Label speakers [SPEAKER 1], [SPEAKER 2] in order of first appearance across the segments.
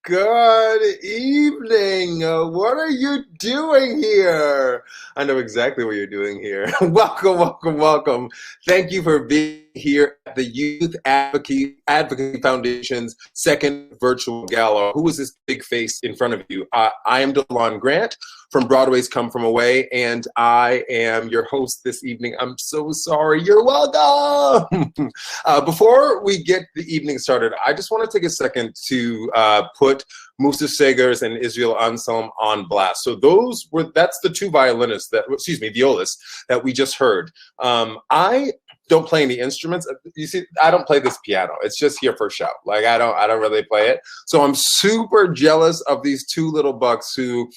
[SPEAKER 1] Good evening. What are you doing here? I know exactly what you're doing here. Welcome, welcome, welcome. Thank you for being here at the Youth Advocacy Foundation's second virtual gala. Who is this big face in front of you? I am DeLon Grant from Broadway's Come From Away, and I am your host this evening. I'm so sorry. You're welcome. Before we get the evening started, I just want to take a second to put Musa Segers and Israel Anselm on blast. So that's the two violists that we just heard. I don't play any instruments. You see, I don't play this piano. It's just here for show. Like I don't really play it. So I'm super jealous of these two little bucks who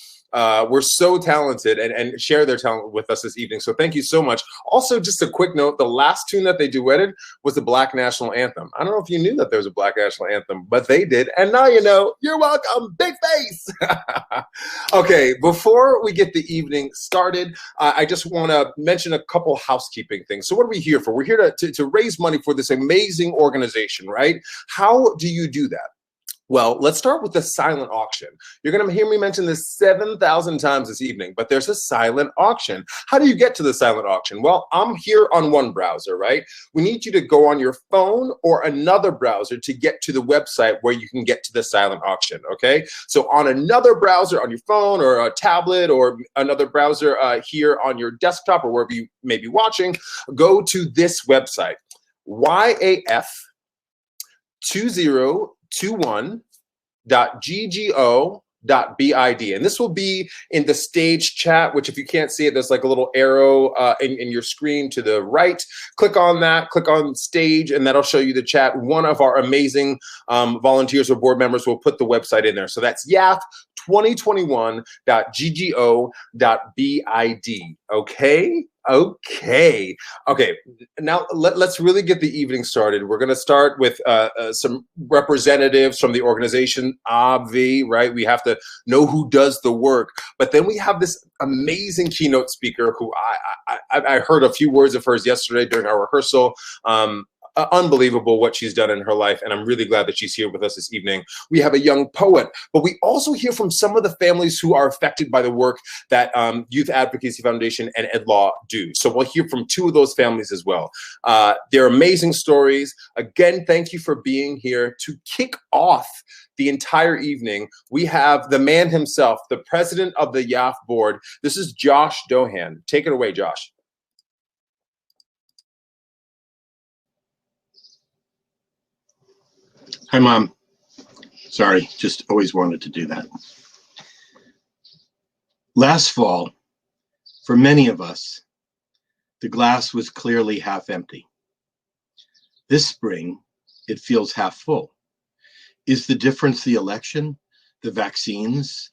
[SPEAKER 1] were so talented and share their talent with us this evening. So thank you so much. Also, just a quick note, the last tune that they duetted was the Black National Anthem. I don't know if you knew that there was a Black National Anthem, but they did. And now you know. You're welcome. Big face. Okay, before we get the evening started, I just want to mention a couple housekeeping things. So what are we here for? We're here to raise money for this amazing organization, right? How do you do that? Well, let's start with the silent auction. You're going to hear me mention this 7,000 times this evening, but there's a silent auction. How do you get to the silent auction? Well, I'm here on one browser, right? We need you to go on your phone or another browser to get to the website where you can get to the silent auction, okay? So on another browser, on your phone or a tablet or another browser here on your desktop or wherever you may be watching, go to this website, YAF 2021.ggo.bid, and this will be in the stage chat, which if you can't see it, there's like a little arrow in your screen to the right. Click on that, click on stage, and that'll show you the chat. One of our amazing volunteers or board members will put the website in there. So that's YAF 2021.ggo.bid. Okay. Now let's really get the evening started. We're going to start with some representatives from the organization, right? We have to know who does the work. But then we have this amazing keynote speaker who I heard a few words of hers yesterday during our rehearsal. Unbelievable what she's done in her life, and I'm really glad that she's here with us this evening. We have a young poet, but we also hear from some of the families who are affected by the work that Youth Advocacy Foundation and EdLaw do. So we'll hear from two of those families as well. They're amazing stories. Again, thank you for being here. To kick off the entire evening, we have the man himself, the president of the YAF board. This is Josh Dohan. Take it away, Josh.
[SPEAKER 2] Hi, Mom. Sorry, just always wanted to do that. Last fall, for many of us, the glass was clearly half empty. This spring, it feels half full. Is the difference the election, the vaccines,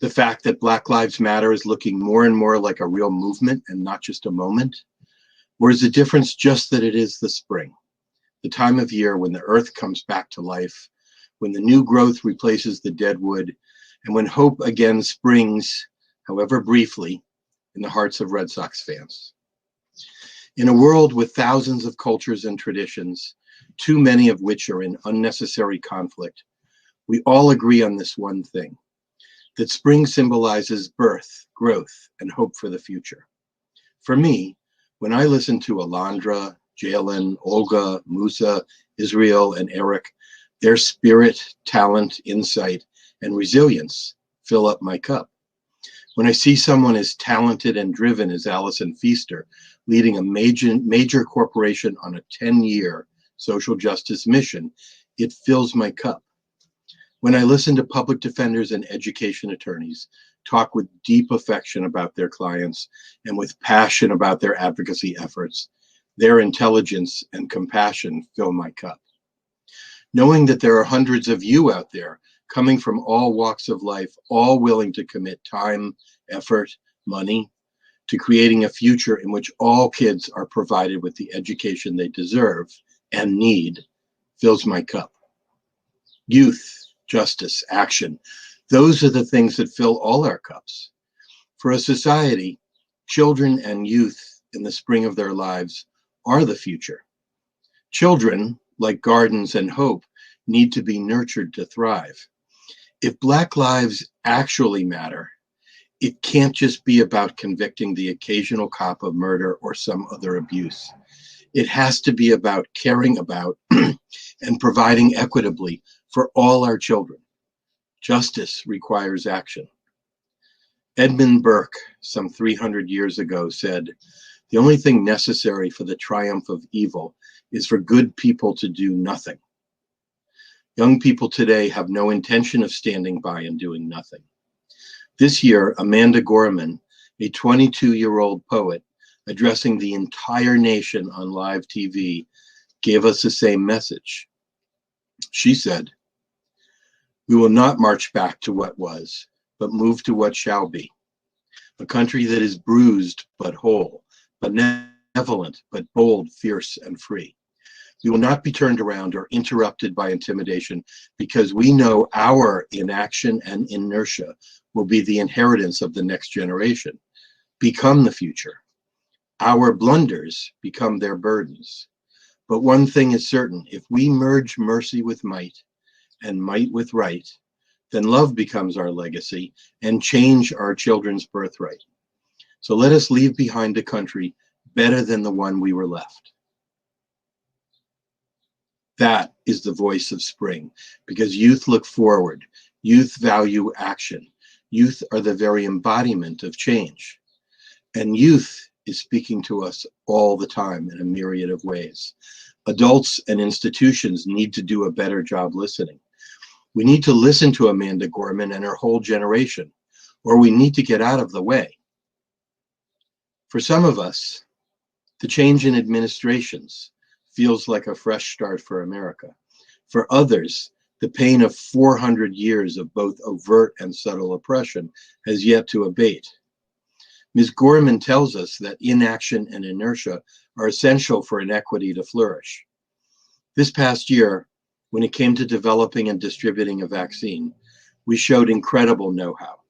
[SPEAKER 2] the fact that Black Lives Matter is looking more and more like a real movement and not just a moment? Or is the difference just that it is the spring? The time of year when the earth comes back to life, when the new growth replaces the dead wood, and when hope again springs, however briefly, in the hearts of Red Sox fans. In a world with thousands of cultures and traditions, too many of which are in unnecessary conflict, we all agree on this one thing, that spring symbolizes birth, growth, and hope for the future. For me, when I listen to Alondra, Jalen, Olga, Musa, Israel, and Eric, their spirit, talent, insight, and resilience fill up my cup. When I see someone as talented and driven as Allison Feaster, leading a major corporation on a 10-year social justice mission, it fills my cup. When I listen to public defenders and education attorneys talk with deep affection about their clients and with passion about their advocacy efforts, their intelligence and compassion fill my cup. knowing that there are hundreds of you out there coming from all walks of life, all willing to commit time, effort, money, to creating a future in which all kids are provided with the education they deserve and need, fills my cup. Youth, justice, action, those are the things that fill all our cups. For a society, children and youth in the spring of their lives are the future. Children, like gardens and hope, need to be nurtured to thrive. If Black lives actually matter, it can't just be about convicting the occasional cop of murder or some other abuse. It has to be about caring about and providing equitably for all our children. Justice requires action. Edmund Burke, some 300 years ago, said, "The only thing necessary for the triumph of evil is for good people to do nothing." Young people today have no intention of standing by and doing nothing. This year, Amanda Gorman, a 22-year-old poet, addressing the entire nation on live TV, gave us the same message. She said, "We will not march back to what was, but move to what shall be. A country that is bruised but whole, benevolent but bold, fierce and free. We will not be turned around or interrupted by intimidation because we know our inaction and inertia will be the inheritance of the next generation, become the future. Our blunders become their burdens. But one thing is certain, if we merge mercy with might and might with right, then love becomes our legacy and change our children's birthright. So let us leave behind a country better than the one we were left." That is the voice of spring, because youth look forward, youth value action, youth are the very embodiment of change. And youth is speaking to us all the time in a myriad of ways. Adults and institutions need to do a better job listening. We need to listen to Amanda Gorman and her whole generation, or we need to get out of the way. For some of us, the change in administrations feels like a fresh start for America. For others, the pain of 400 years of both overt and subtle oppression has yet to abate. Ms. Gorman tells us that inaction and inertia are essential for inequity to flourish. This past year, when it came to developing and distributing a vaccine, we showed incredible know-how.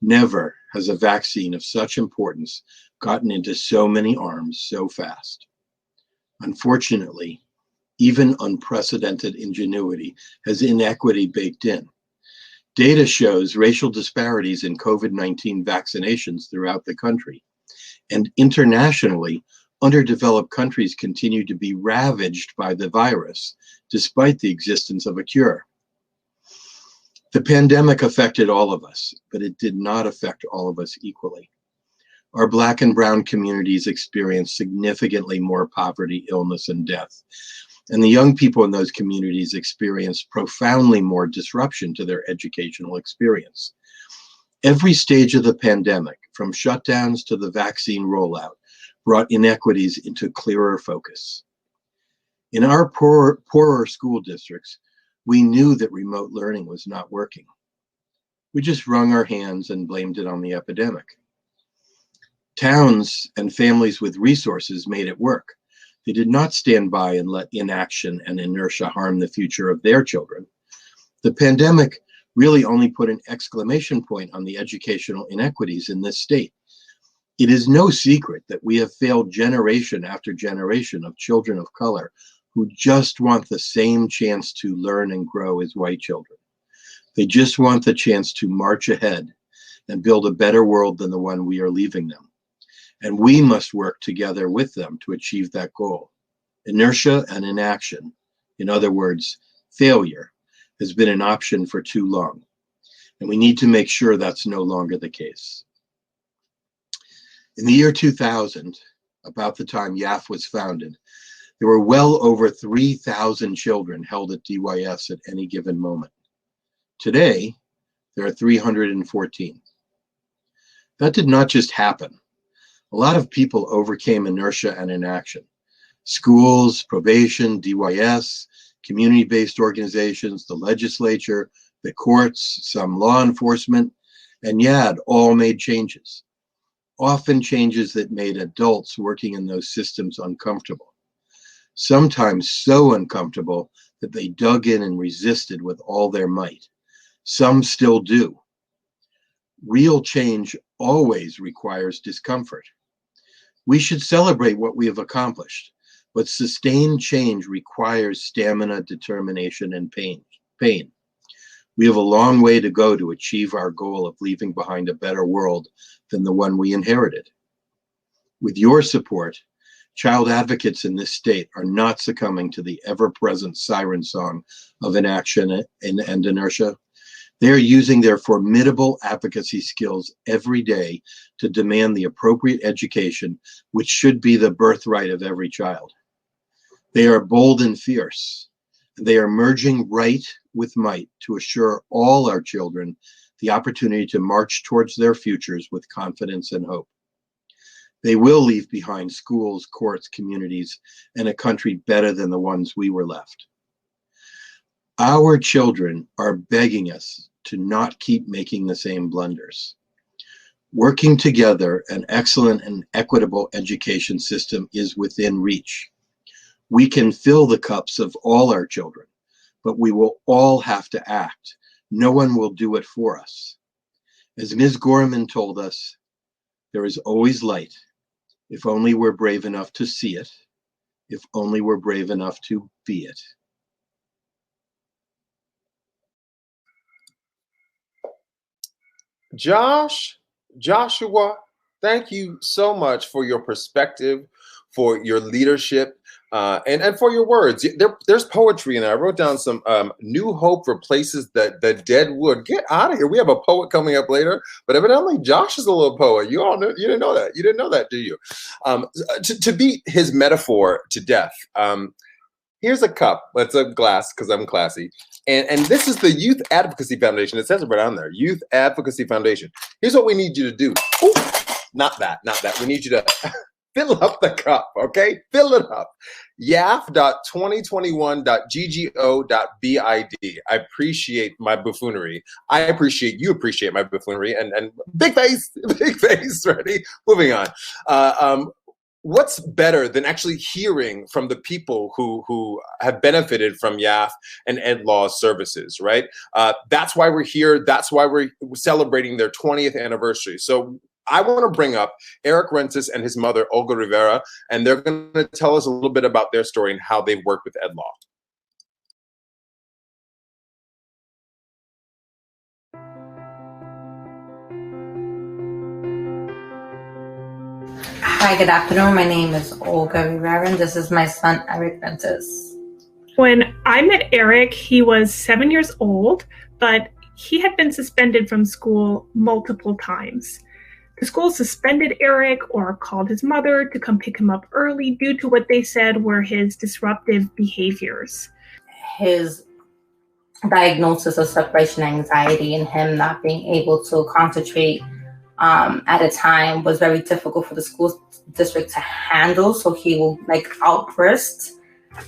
[SPEAKER 2] Never has a vaccine of such importance gotten into so many arms so fast. Unfortunately, even unprecedented ingenuity has inequity baked in. Data shows racial disparities in COVID-19 vaccinations throughout the country. And internationally, underdeveloped countries continue to be ravaged by the virus, despite the existence of a cure. The pandemic affected all of us, but it did not affect all of us equally. Our Black and brown communities experienced significantly more poverty, illness, and death. And the young people in those communities experienced profoundly more disruption to their educational experience. Every stage of the pandemic, from shutdowns to the vaccine rollout, brought inequities into clearer focus. In our poorer school districts, we knew that remote learning was not working. We just wrung our hands and blamed it on the epidemic. Towns and families with resources made it work. They did not stand by and let inaction and inertia harm the future of their children. The pandemic really only put an exclamation point on the educational inequities in this state. It is no secret that we have failed generation after generation of children of color who just want the same chance to learn and grow as white children. They just want the chance to march ahead and build a better world than the one we are leaving them. And we must work together with them to achieve that goal. Inertia and inaction, in other words, failure, has been an option for too long. And we need to make sure that's no longer the case. In the year 2000, about the time YAF was founded, there were well over 3,000 children held at DYS at any given moment. Today, there are 314. That did not just happen. A lot of people overcame inertia and inaction. Schools, probation, DYS, community-based organizations, the legislature, the courts, some law enforcement, and YAD all made changes, often changes that made adults working in those systems uncomfortable, sometimes so uncomfortable that they dug in and resisted with all their might. Some still do. Real change always requires discomfort. We should celebrate what we have accomplished, but sustained change requires stamina, determination, and pain. We have a long way to go to achieve our goal of leaving behind a better world than the one we inherited. With your support, child advocates in this state are not succumbing to the ever-present siren song of inaction and inertia. They are using their formidable advocacy skills every day to demand the appropriate education, which should be the birthright of every child. They are bold and fierce. They are merging right with might to assure all our children the opportunity to march towards their futures with confidence and hope. They will leave behind schools, courts, communities, and a country better than the ones we were left. Our children are begging us to not keep making the same blunders. Working together, an excellent and equitable education system is within reach. We can fill the cups of all our children, but we will all have to act. No one will do it for us. As Ms. Gorman told us, there is always light, if only we're brave enough to see it, if only we're brave enough to be it.
[SPEAKER 1] Joshua, thank you so much for your perspective, for your leadership, and for your words. There's poetry in there. I wrote down some new hope replaces the dead wood. Get out of here. We have a poet coming up later, but evidently Josh is a little poet. You all know, you didn't know that. You didn't know that, do you? To beat his metaphor to death, here's a cup. That's a glass because I'm classy. And this is the Youth Advocacy Foundation. It says it right on there. Youth Advocacy Foundation. Here's what we need you to do. Ooh, not that. We need you to fill up the cup, okay? Fill it up. YAF.2021.ggo.bid. I appreciate my buffoonery. I appreciate you appreciate my buffoonery. And big face, ready? Moving on. What's better than actually hearing from the people who have benefited from YAF and EdLaw services, right? That's why we're here. That's why we're celebrating their 20th anniversary. So I want to bring up Eric Rentis and his mother, Olga Rivera, and they're going to tell us a little bit about their story and how they've worked with EdLaw.
[SPEAKER 3] Hi, good afternoon. My name is Olga Rivera, and this is my son, Eric Rentis.
[SPEAKER 4] When I met Eric, he was 7 years old, but he had been suspended from school multiple times. The school suspended Eric or called his mother to come pick him up early due to what they said were his disruptive behaviors.
[SPEAKER 3] His diagnosis of separation anxiety and him not being able to concentrate at a time was very difficult for the school district to handle. So he will outburst,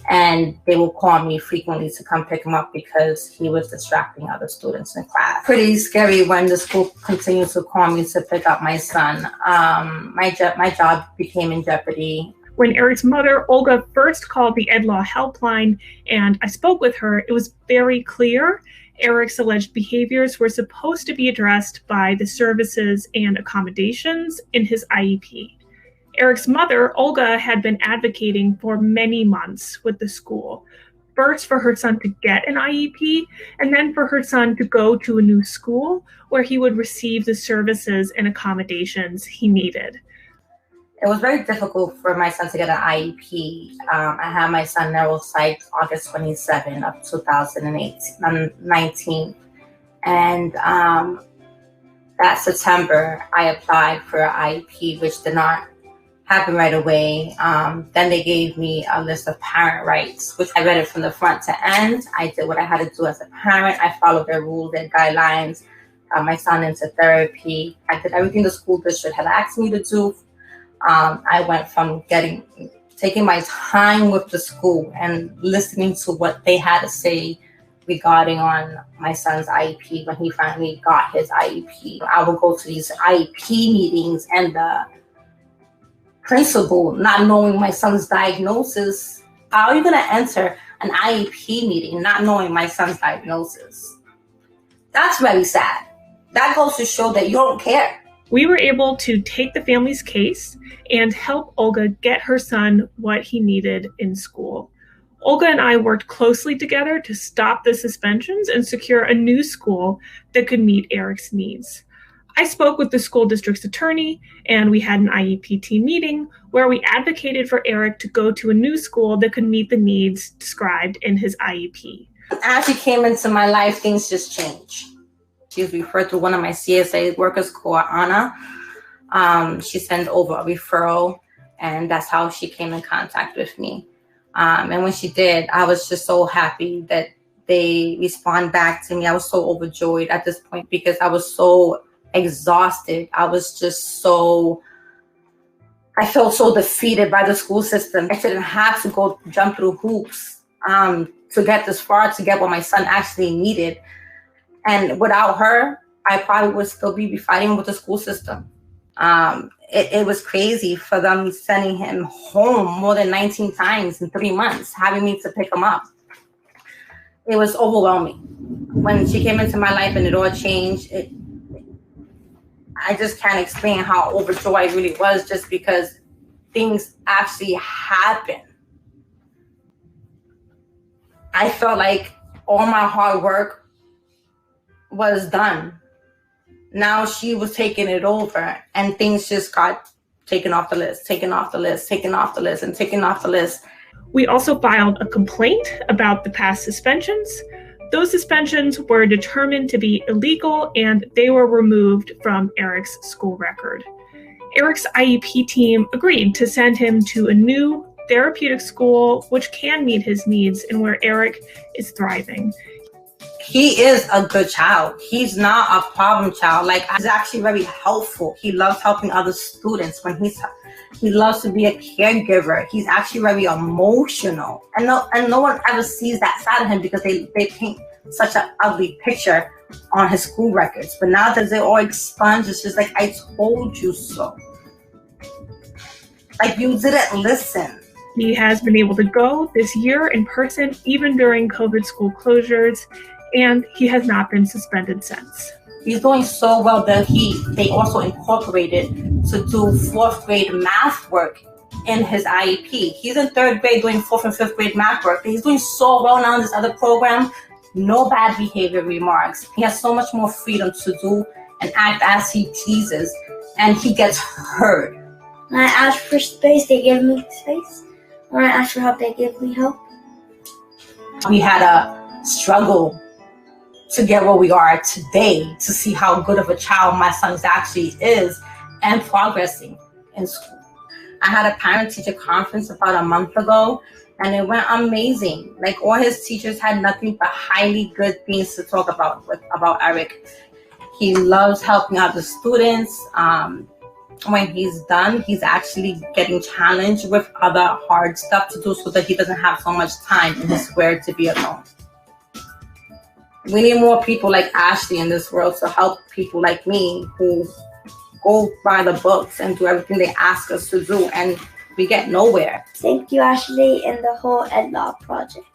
[SPEAKER 3] and they will call me frequently to come pick him up because he was distracting other students in class. Pretty scary when the school continued to call me to pick up my son. My job became in jeopardy.
[SPEAKER 4] When Eric's mother, Olga, first called the EdLaw helpline and I spoke with her, it was very clear Eric's alleged behaviors were supposed to be addressed by the services and accommodations in his IEP. Eric's mother, Olga, had been advocating for many months with the school, first for her son to get an IEP, and then for her son to go to a new school where he would receive the services and accommodations he needed.
[SPEAKER 3] It was very difficult for my son to get an IEP. I had my son neuropsych August 27 of 2019. And that September, I applied for an IEP, which did not happen right away. Then they gave me a list of parent rights, which I read it from the front to end. I did what I had to do as a parent. I followed their rules, their guidelines, got my son into therapy. I did everything the school district had asked me to do. I went from getting taking my time with the school and listening to what they had to say regarding on my son's IEP when he finally got his IEP. I would go to these IEP meetings, and the principal, not knowing my son's diagnosis, how are you gonna enter an IEP meeting not knowing my son's diagnosis? That's very sad. That goes to show that you don't care.
[SPEAKER 4] We were able to take the family's case and help Olga get her son what he needed in school. Olga and I worked closely together to stop the suspensions and secure a new school that could meet Eric's needs. I spoke with the school district's attorney, and we had an IEP team meeting where we advocated for Eric to go to a new school that could meet the needs described in his IEP.
[SPEAKER 3] As she came into my life, things just changed. She was referred to one of my CSA workers called Anna. She sent over a referral, and that's how she came in contact with me. And when she did, I was just so happy that they respond back to me. I was so overjoyed at this point because I was so exhausted. I felt so defeated by the school system. I shouldn't have to go jump through hoops to get this far, to get what my son actually needed. And without her, I probably would still be fighting with the school system. It was crazy for them sending him home more than 19 times in 3 months, having me to pick him up. It was overwhelming. When she came into my life and it all changed, I just can't explain how overjoyed I really was, just because things actually happened. I felt like all my hard work was done. Now she was taking it over, and things just got taken off the list, taken off the list, taken off the list, and taken off the list.
[SPEAKER 4] We also filed a complaint about the past suspensions. Those suspensions were determined to be illegal, and they were removed from Eric's school record. Eric's IEP team agreed to send him to a new therapeutic school which can meet his needs and where Eric is thriving.
[SPEAKER 3] He is a good child. He's not a problem child. Like, he's actually very helpful. He loves helping other students. He loves to be a caregiver. He's actually very emotional. And no one ever sees that side of him because they paint such an ugly picture on his school records. But now that they're all expunged, it's just like, I told you so. Like, you didn't listen.
[SPEAKER 4] He has been able to go this year in person, even during COVID school closures, and he has not been suspended since.
[SPEAKER 3] He's doing so well that they also incorporated to do 4th grade math work in his IEP. He's in 3rd grade doing 4th and 5th grade math work. He's doing so well now in this other program. No bad behavior remarks. He has so much more freedom to do and act as he pleases, and he gets heard.
[SPEAKER 5] When I ask for space, they give me space. When I ask for help, they give me help.
[SPEAKER 3] We had a struggle to get where we are today, to see how good of a child my son actually is and progressing in school. I had a parent-teacher conference about a month ago, and it went amazing. Like, all his teachers had nothing but highly good things to talk about Eric. He loves helping out the students. When he's done, he's actually getting challenged with other hard stuff to do so that he doesn't have so much time in his square to be alone. We need more people like Ashley in this world to help people like me who go by the books and do everything they ask us to do, and we get nowhere.
[SPEAKER 5] Thank you, Ashley, and the whole EdLaw project.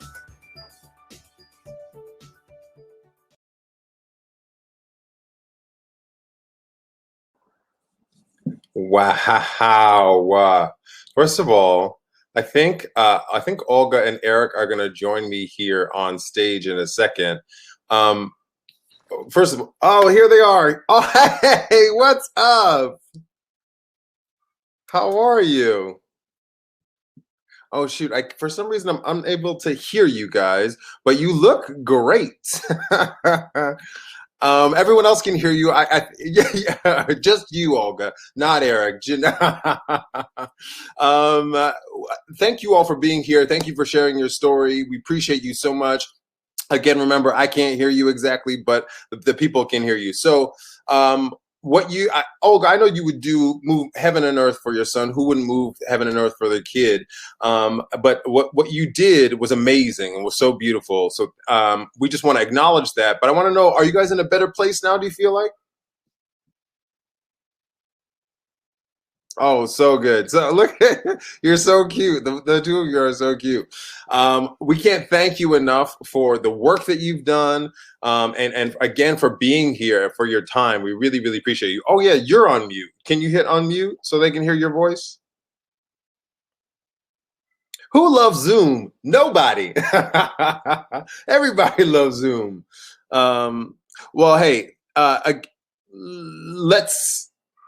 [SPEAKER 1] Wow. First of all, I think Olga and Eric are going to join me here on stage in a second. First of all, oh, here they are. Oh, hey, what's up? How are you? Oh, shoot. For some reason, I'm unable to hear you guys, but you look great. Everyone else can hear you. Yeah, just you, Olga, not Eric. Thank you all for being here. Thank you for sharing your story. We appreciate you so much. Again, remember, I can't hear you exactly, but the people can hear you. So Olga, I know you would move heaven and earth for your son. Who wouldn't move heaven and earth for their kid? But what you did was amazing and was so beautiful. So we just want to acknowledge that. But I want to know, are you guys in a better place now? Do you feel like? Oh, so good. So look, you're so cute. The two of you are so cute. We can't thank you enough for the work that you've done. And again, for being here, for your time. We really, really appreciate you. Oh yeah, you're on mute. Can you hit unmute so they can hear your voice? Who loves Zoom? Nobody. Everybody loves Zoom. Well, hey,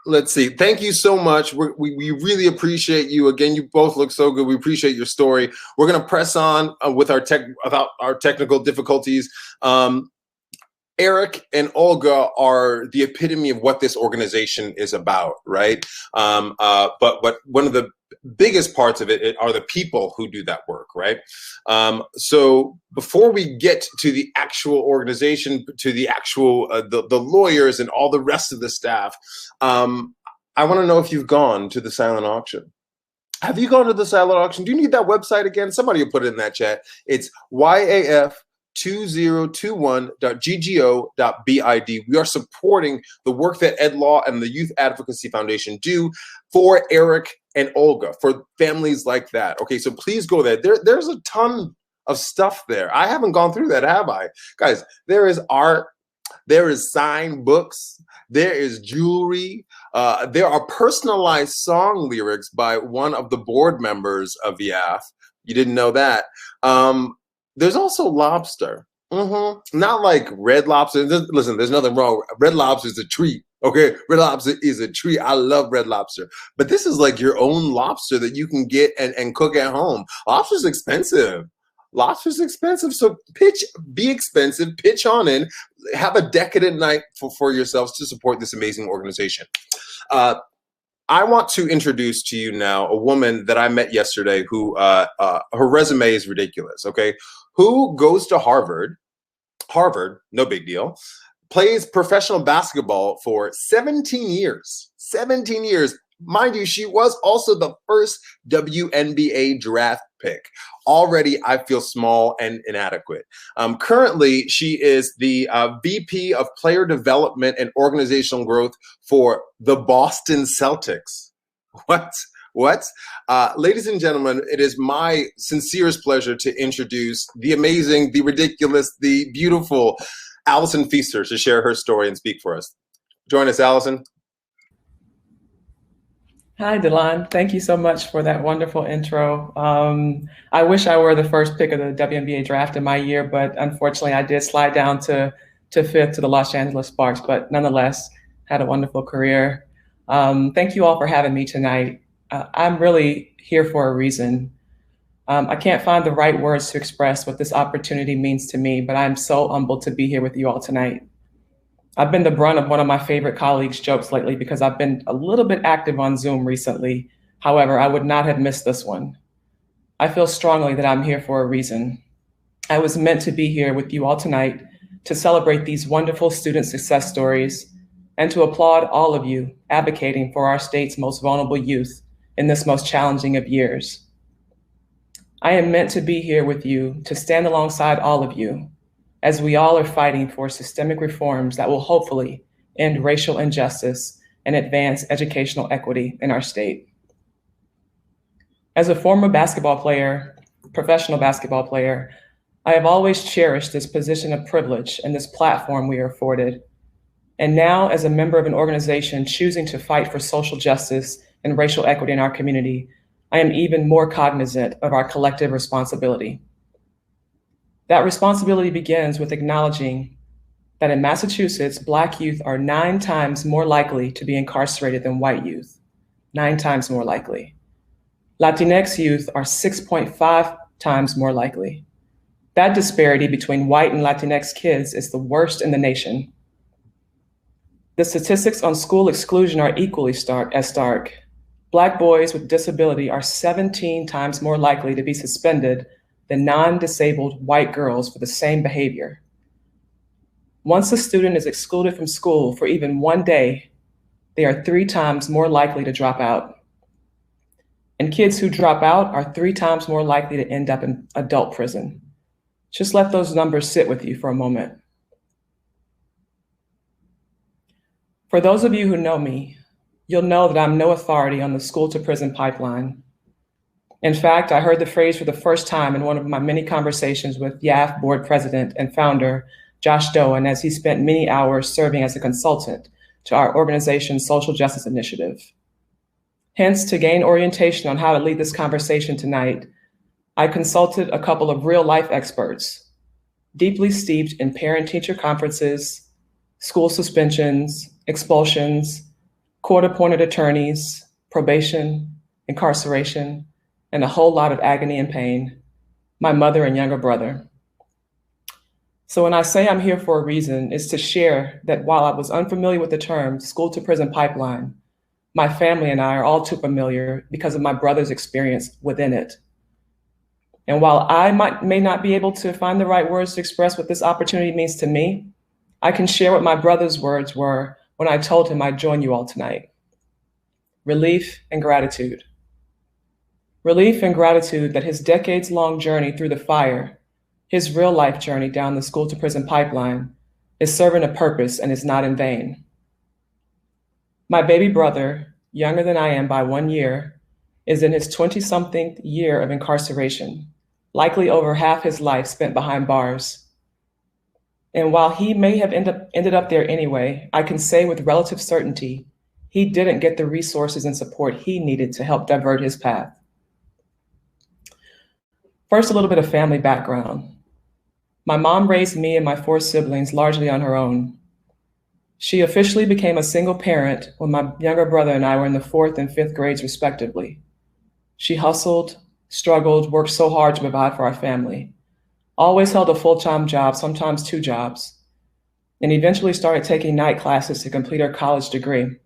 [SPEAKER 1] let's see. Thank you so much. We really appreciate you. Again, you both look so good. We appreciate your story. We're going to press on with our technical difficulties. Eric and Olga are the epitome of what this organization is about, right? But one of the biggest parts of it are the people who do that work, right? So before we get to the actual organization, to the actual the lawyers and all the rest of the staff, I want to know if you've gone to the silent auction. Have you gone to the silent auction? Do you need that website again? Somebody will put it in that chat. It's YAF 2021.ggo.bid. We are supporting the work that EdLaw and the Youth Advocacy Foundation do for Eric and Olga, for families like that. Okay, so please go there. There's a ton of stuff there. I haven't gone through that, have I? Guys, there is art, there is signed books, there is jewelry, there are personalized song lyrics by one of the board members of YAF. You didn't know that. There's also lobster. Not like Red Lobster. Listen, there's nothing wrong. Red Lobster is a treat. Okay, Red Lobster is a treat. I love Red Lobster. But this is like your own lobster that you can get and cook at home. Lobster's expensive. Lobster's expensive. So be expensive, pitch on in, have a decadent night for yourselves to support this amazing organization. I want to introduce to you now a woman that I met yesterday who her resume is ridiculous, okay? Who goes to Harvard, no big deal, plays professional basketball for 17 years. 17 years. Mind you, she was also the first WNBA draft pick. Already, I feel small and inadequate. Currently, she is the VP of Player Development and Organizational Growth for the Boston Celtics. What? Ladies and gentlemen, it is my sincerest pleasure to introduce the amazing, the ridiculous, the beautiful Allison Feaster to share her story and speak for us. Join us, Allison.
[SPEAKER 6] Hi, Delon. Thank you so much for that wonderful intro. I wish I were the first pick of the WNBA draft in my year, but unfortunately I did slide down to fifth to the Los Angeles Sparks, but nonetheless, had a wonderful career. Thank you all for having me tonight. I'm really here for a reason. I can't find the right words to express what this opportunity means to me, but I'm so humbled to be here with you all tonight. I've been the brunt of one of my favorite colleagues' jokes lately because I've been a little bit active on Zoom recently. However, I would not have missed this one. I feel strongly that I'm here for a reason. I was meant to be here with you all tonight to celebrate these wonderful student success stories and to applaud all of you advocating for our state's most vulnerable youth in this most challenging of years. I am meant to be here with you to stand alongside all of you as we all are fighting for systemic reforms that will hopefully end racial injustice and advance educational equity in our state. As a former professional basketball player, I have always cherished this position of privilege and this platform we are afforded. And now, as a member of an organization choosing to fight for social justice and racial equity in our community, I am even more cognizant of our collective responsibility. That responsibility begins with acknowledging that in Massachusetts, Black youth are 9 times more likely to be incarcerated than white youth, 9 times more likely. Latinx youth are 6.5 times more likely. That disparity between white and Latinx kids is the worst in the nation. The statistics on school exclusion are equally stark. Black boys with disability are 17 times more likely to be suspended than non-disabled white girls for the same behavior. Once a student is excluded from school for even one day, they are 3 times more likely to drop out. And kids who drop out are 3 times more likely to end up in adult prison. Just let those numbers sit with you for a moment. For those of you who know me, you'll know that I'm no authority on the school to prison pipeline. In fact, I heard the phrase for the first time in one of my many conversations with YAF board president and founder, Josh Doan, as he spent many hours serving as a consultant to our organization's social justice initiative. Hence, to gain orientation on how to lead this conversation tonight, I consulted a couple of real-life experts, deeply steeped in parent-teacher conferences, school suspensions, expulsions, court-appointed attorneys, probation, incarceration, and a whole lot of agony and pain, my mother and younger brother. So when I say I'm here for a reason, it's to share that while I was unfamiliar with the term school to prison pipeline, my family and I are all too familiar because of my brother's experience within it. And while I may not be able to find the right words to express what this opportunity means to me, I can share what my brother's words were when I told him I'd join you all tonight. Relief and gratitude. Relief and gratitude that his decades-long journey through the fire, his real-life journey down the school to prison pipeline, is serving a purpose and is not in vain. My baby brother, younger than I am by 1 year, is in his 20-something year of incarceration, likely over half his life spent behind bars. And while he may have ended up there anyway, I can say with relative certainty, he didn't get the resources and support he needed to help divert his path. First, a little bit of family background. My mom raised me and my 4 siblings largely on her own. She officially became a single parent when my younger brother and I were in the 4th and 5th grades respectively. She hustled, struggled, worked so hard to provide for our family, always held a full-time job, sometimes 2 jobs, and eventually started taking night classes to complete her college degree.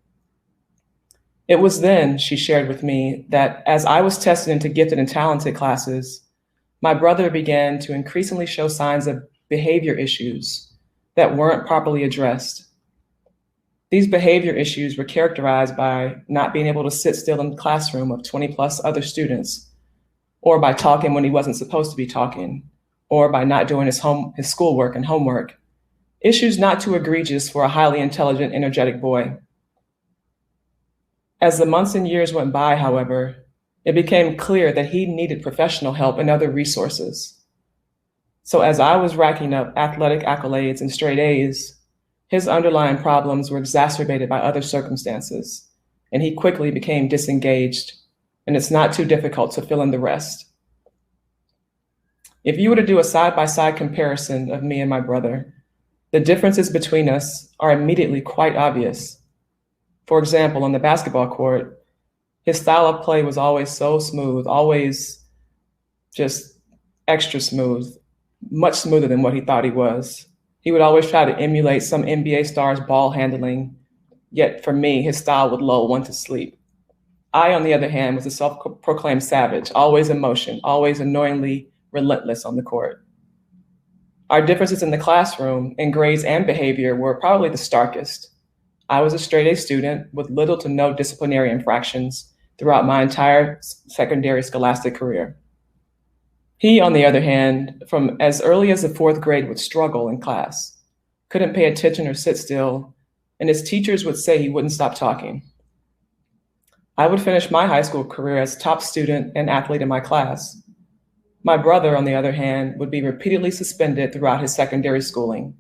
[SPEAKER 6] It was then, she shared with me, that as I was tested into gifted and talented classes, my brother began to increasingly show signs of behavior issues that weren't properly addressed. These behavior issues were characterized by not being able to sit still in the classroom of 20 plus other students, or by talking when he wasn't supposed to be talking, or by not doing his schoolwork and homework. Issues not too egregious for a highly intelligent, energetic boy. As the months and years went by, however, it became clear that he needed professional help and other resources. So as I was racking up athletic accolades and straight A's, his underlying problems were exacerbated by other circumstances, and he quickly became disengaged, and it's not too difficult to fill in the rest. If you were to do a side-by-side comparison of me and my brother, the differences between us are immediately quite obvious. For example, on the basketball court, his style of play was always so smooth, always just extra smooth, much smoother than what he thought he was. He would always try to emulate some NBA star's ball handling, yet for me, his style would lull one to sleep. I, on the other hand, was a self-proclaimed savage, always in motion, always annoyingly relentless on the court. Our differences in the classroom, in grades and behavior, were probably the starkest. I was a straight A student with little to no disciplinary infractions throughout my entire secondary scholastic career. He, on the other hand, from as early as the 4th grade would struggle in class, couldn't pay attention or sit still, and his teachers would say he wouldn't stop talking. I would finish my high school career as top student and athlete in my class. My brother, on the other hand, would be repeatedly suspended throughout his secondary schooling,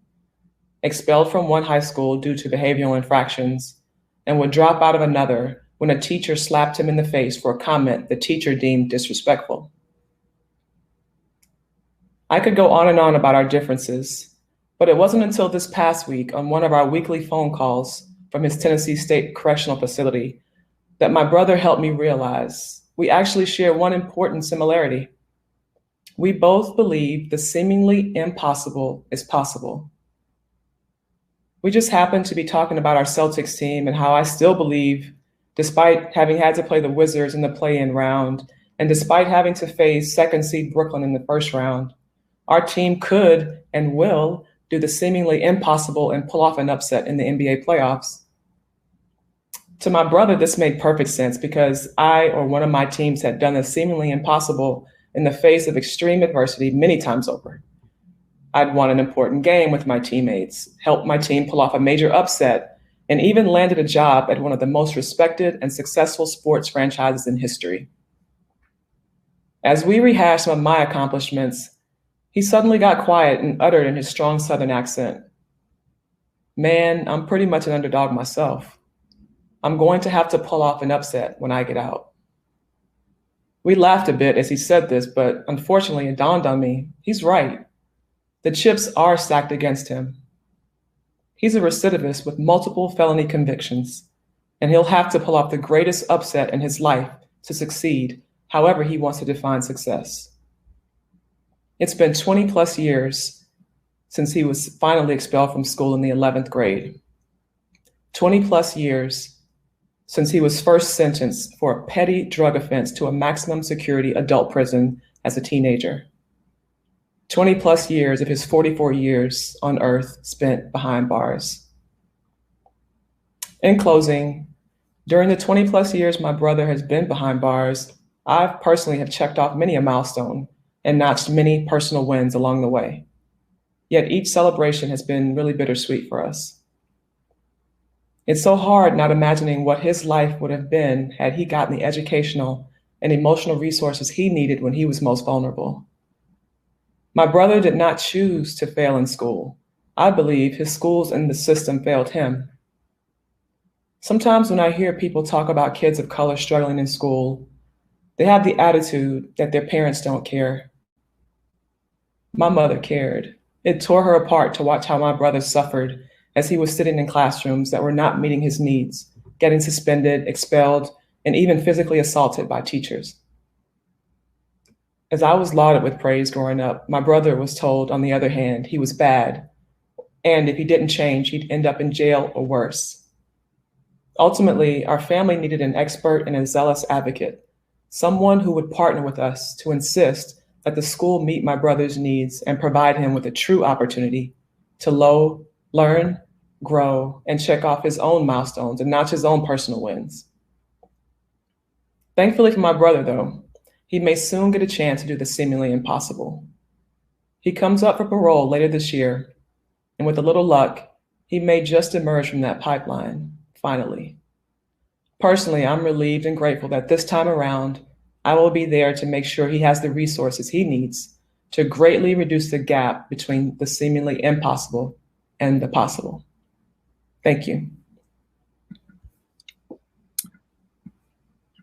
[SPEAKER 6] expelled from one high school due to behavioral infractions, and would drop out of another when a teacher slapped him in the face for a comment the teacher deemed disrespectful. I could go on and on about our differences, but it wasn't until this past week on one of our weekly phone calls from his Tennessee State Correctional Facility that my brother helped me realize we actually share one important similarity. We both believe the seemingly impossible is possible. We just happened to be talking about our Celtics team and how I still believe, despite having had to play the Wizards in the play-in round, and despite having to face 2nd seed Brooklyn in the 1st round, our team could and will do the seemingly impossible and pull off an upset in the NBA playoffs. To my brother, this made perfect sense because I or one of my teams had done the seemingly impossible in the face of extreme adversity many times over. I'd won an important game with my teammates, helped my team pull off a major upset, and even landed a job at one of the most respected and successful sports franchises in history. As we rehashed some of my accomplishments, he suddenly got quiet and uttered in his strong Southern accent, "Man, I'm pretty much an underdog myself. I'm going to have to pull off an upset when I get out." We laughed a bit as he said this, but unfortunately it dawned on me, he's right. The chips are stacked against him. He's a recidivist with multiple felony convictions, and he'll have to pull off the greatest upset in his life to succeed, however he wants to define success. It's been 20 plus years since he was finally expelled from school in the 11th grade. 20 plus years since he was first sentenced for a petty drug offense to a maximum security adult prison as a teenager. 20 plus years of his 44 years on earth spent behind bars. In closing, during the 20 plus years my brother has been behind bars, I personally have checked off many a milestone and notched many personal wins along the way. Yet each celebration has been really bittersweet for us. It's so hard not imagining what his life would have been had he gotten the educational and emotional resources he needed when he was most vulnerable. My brother did not choose to fail in school. I believe his schools and the system failed him. Sometimes when I hear people talk about kids of color struggling in school, they have the attitude that their parents don't care. My mother cared. It tore her apart to watch how my brother suffered as he was sitting in classrooms that were not meeting his needs, getting suspended, expelled, and even physically assaulted by teachers. As I was lauded with praise growing up, my brother was told, on the other hand, he was bad, and if he didn't change, he'd end up in jail or worse. Ultimately, our family needed an expert and a zealous advocate, someone who would partner with us to insist that the school meet my brother's needs and provide him with a true opportunity to learn, grow, and check off his own milestones and notch his own personal wins. Thankfully for my brother, though, he may soon get a chance to do the seemingly impossible. He comes up for parole later this year, and with a little luck, he may just emerge from that pipeline, finally. Personally, I'm relieved and grateful that this time around, I will be there to make sure he has the resources he needs to greatly reduce the gap between the seemingly impossible and the possible. Thank you.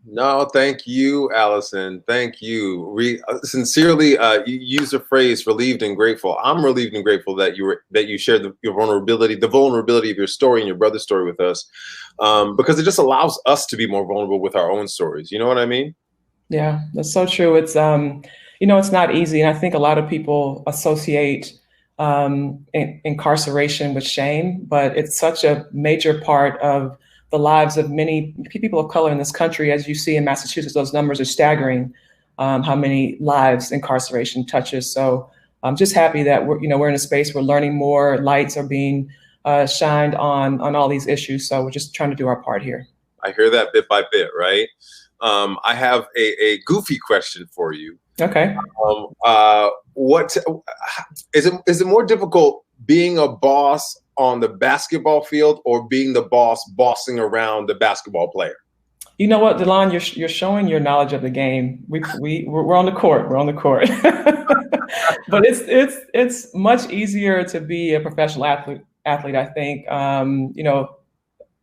[SPEAKER 1] No, thank you, Allison. Thank you. Sincerely, you used the phrase "relieved and grateful." I'm relieved and grateful that you shared your vulnerability, the vulnerability of your story and your brother's story with us, because it just allows us to be more vulnerable with our own stories. You know what I mean?
[SPEAKER 6] Yeah, that's so true. It's it's not easy, and I think a lot of people associate incarceration with shame, but it's such a major part of the lives of many people of color in this country. As you see in Massachusetts, those numbers are staggering, how many lives incarceration touches. So I'm just happy that we're in a space where learning more, lights are being shined on all these issues. So we're just trying to do our part here.
[SPEAKER 1] I hear that bit by bit, right? I have a goofy question for you.
[SPEAKER 6] Okay.
[SPEAKER 1] What is it more difficult being a boss on the basketball field or being the boss bossing around the basketball player?
[SPEAKER 6] You know what, Delon, you're showing your knowledge of the game. We're on the court. We're on the court. But it's much easier to be a professional athlete. I think